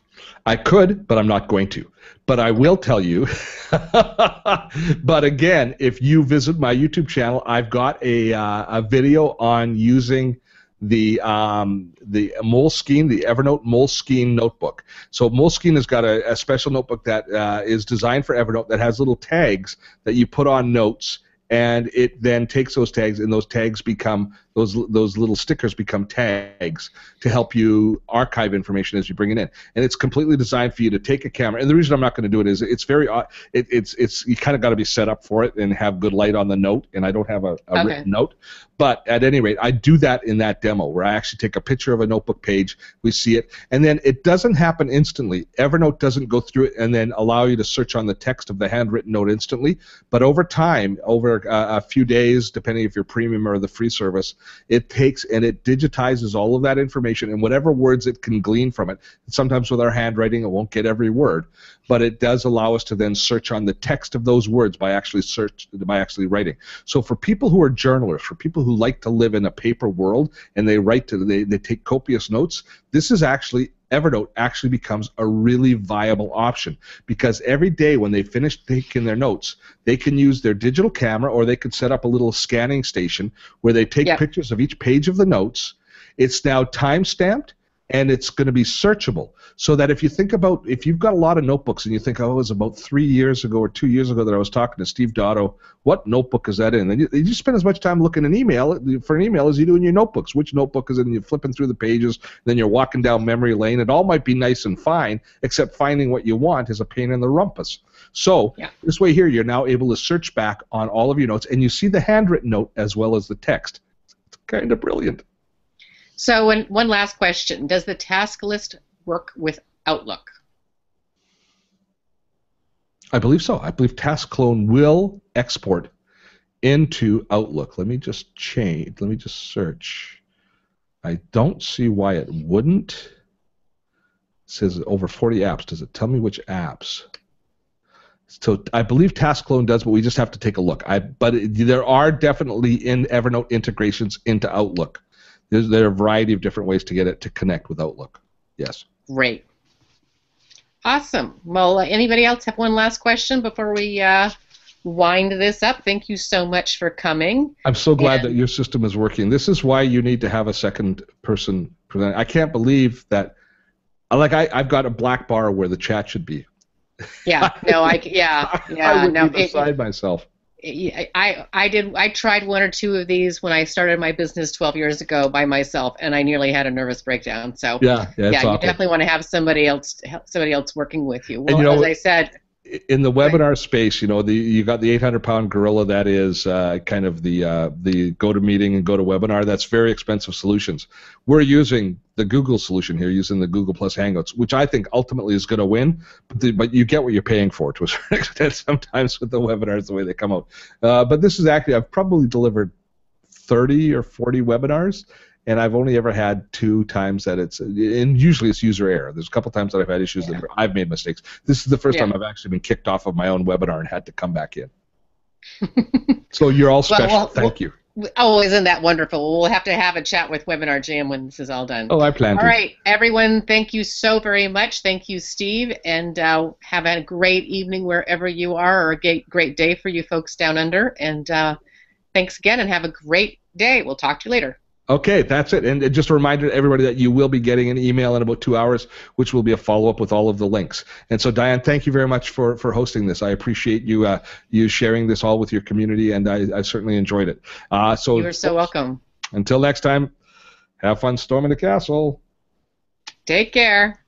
I could, but I'm not going to. But I will tell you. But again, if you visit my YouTube channel, I've got a video on using the Moleskine, the Evernote Moleskine notebook. So Moleskine has got a special notebook that is designed for Evernote that has little tags that you put on notes, and it then takes those tags, and those tags become, those little stickers become tags to help you archive information as you bring it in. And it's completely designed for you to take a camera. And the reason I'm not going to do it is it's very it's you kind of got to be set up for it and have good light on the note. And I don't have a written note. But at any rate, I do that in that demo where I actually take a picture of a notebook page, we see it, and then it doesn't happen instantly. Evernote doesn't go through it and then allow you to search on the text of the handwritten note instantly. But over time, over a few days, depending if you're premium or the free service, it takes and it digitizes all of that information and whatever words it can glean from it. Sometimes with our handwriting, it won't get every word, but it does allow us to then search on the text of those words by actually writing. So for people who are journalists, for people who like to live in a paper world and they take copious notes, this is actually, Evernote actually becomes a really viable option, because every day when they finish taking their notes, they can use their digital camera, or they can set up a little scanning station where they take pictures of each page of the notes. It's now time-stamped, and it's going to be searchable, so that if you think about, if you've got a lot of notebooks and you think, oh, it was about 3 years ago or 2 years ago that I was talking to Steve Dotto, what notebook is that in? And you spend as much time looking for an email as you do in your notebooks. Which notebook is it? And you're flipping through the pages, then you're walking down memory lane. It all might be nice and fine, except finding what you want is a pain in the rumpus. So this way here, you're now able to search back on all of your notes, and you see the handwritten note as well as the text. It's kind of brilliant. So one last question. Does the task list work with Outlook? I believe so. I believe Task Clone will export into Outlook. Let me just change. Let me just search. I don't see why it wouldn't. says over 40 apps. Does it tell me which apps? So I believe TaskClone does, but we just have to take a look. There are definitely in Evernote integrations into Outlook. There are a variety of different ways to get it to connect with Outlook. Yes. Great. Awesome. Well, anybody else have one last question before we wind this up? Thank you so much for coming. I'm so glad that your system is working. This is why you need to have a second person present. I can't believe that. I've got a black bar where the chat should be. Yeah. No. I wouldn't decide myself. I tried one or two of these when I started my business 12 years ago by myself, and I nearly had a nervous breakdown. So yeah, you definitely want to have somebody else working with you. Well, as I said, in the webinar space, you got the 800-pound gorilla that is kind of the GoToMeeting and GoToWebinar. That's very expensive solutions. We're using the Google solution here, using the Google Plus Hangouts, which I think ultimately is going to win. But you get what you're paying for to a certain extent sometimes with the webinars the way they come out. But this is actually, I've probably delivered 30 or 40 webinars. And I've only ever had 2 times that and usually it's user error. There's a couple times that I've had issues that I've made mistakes. This is the first time I've actually been kicked off of my own webinar and had to come back in. So you're all special. Thank you. Oh, isn't that wonderful? We'll have to have a chat with Webinar Jam when this is all done. Oh, I plan to. All right, everyone, thank you so very much. Thank you, Steve, and have a great evening wherever you are, or a great day for you folks down under. And thanks again, and have a great day. We'll talk to you later. Okay, that's it. And just a reminder to everybody that you will be getting an email in about 2 hours, which will be a follow-up with all of the links. And so, Diane, thank you very much for hosting this. I appreciate you sharing this all with your community, and I certainly enjoyed it. You're so welcome. Until next time, have fun storming the castle. Take care.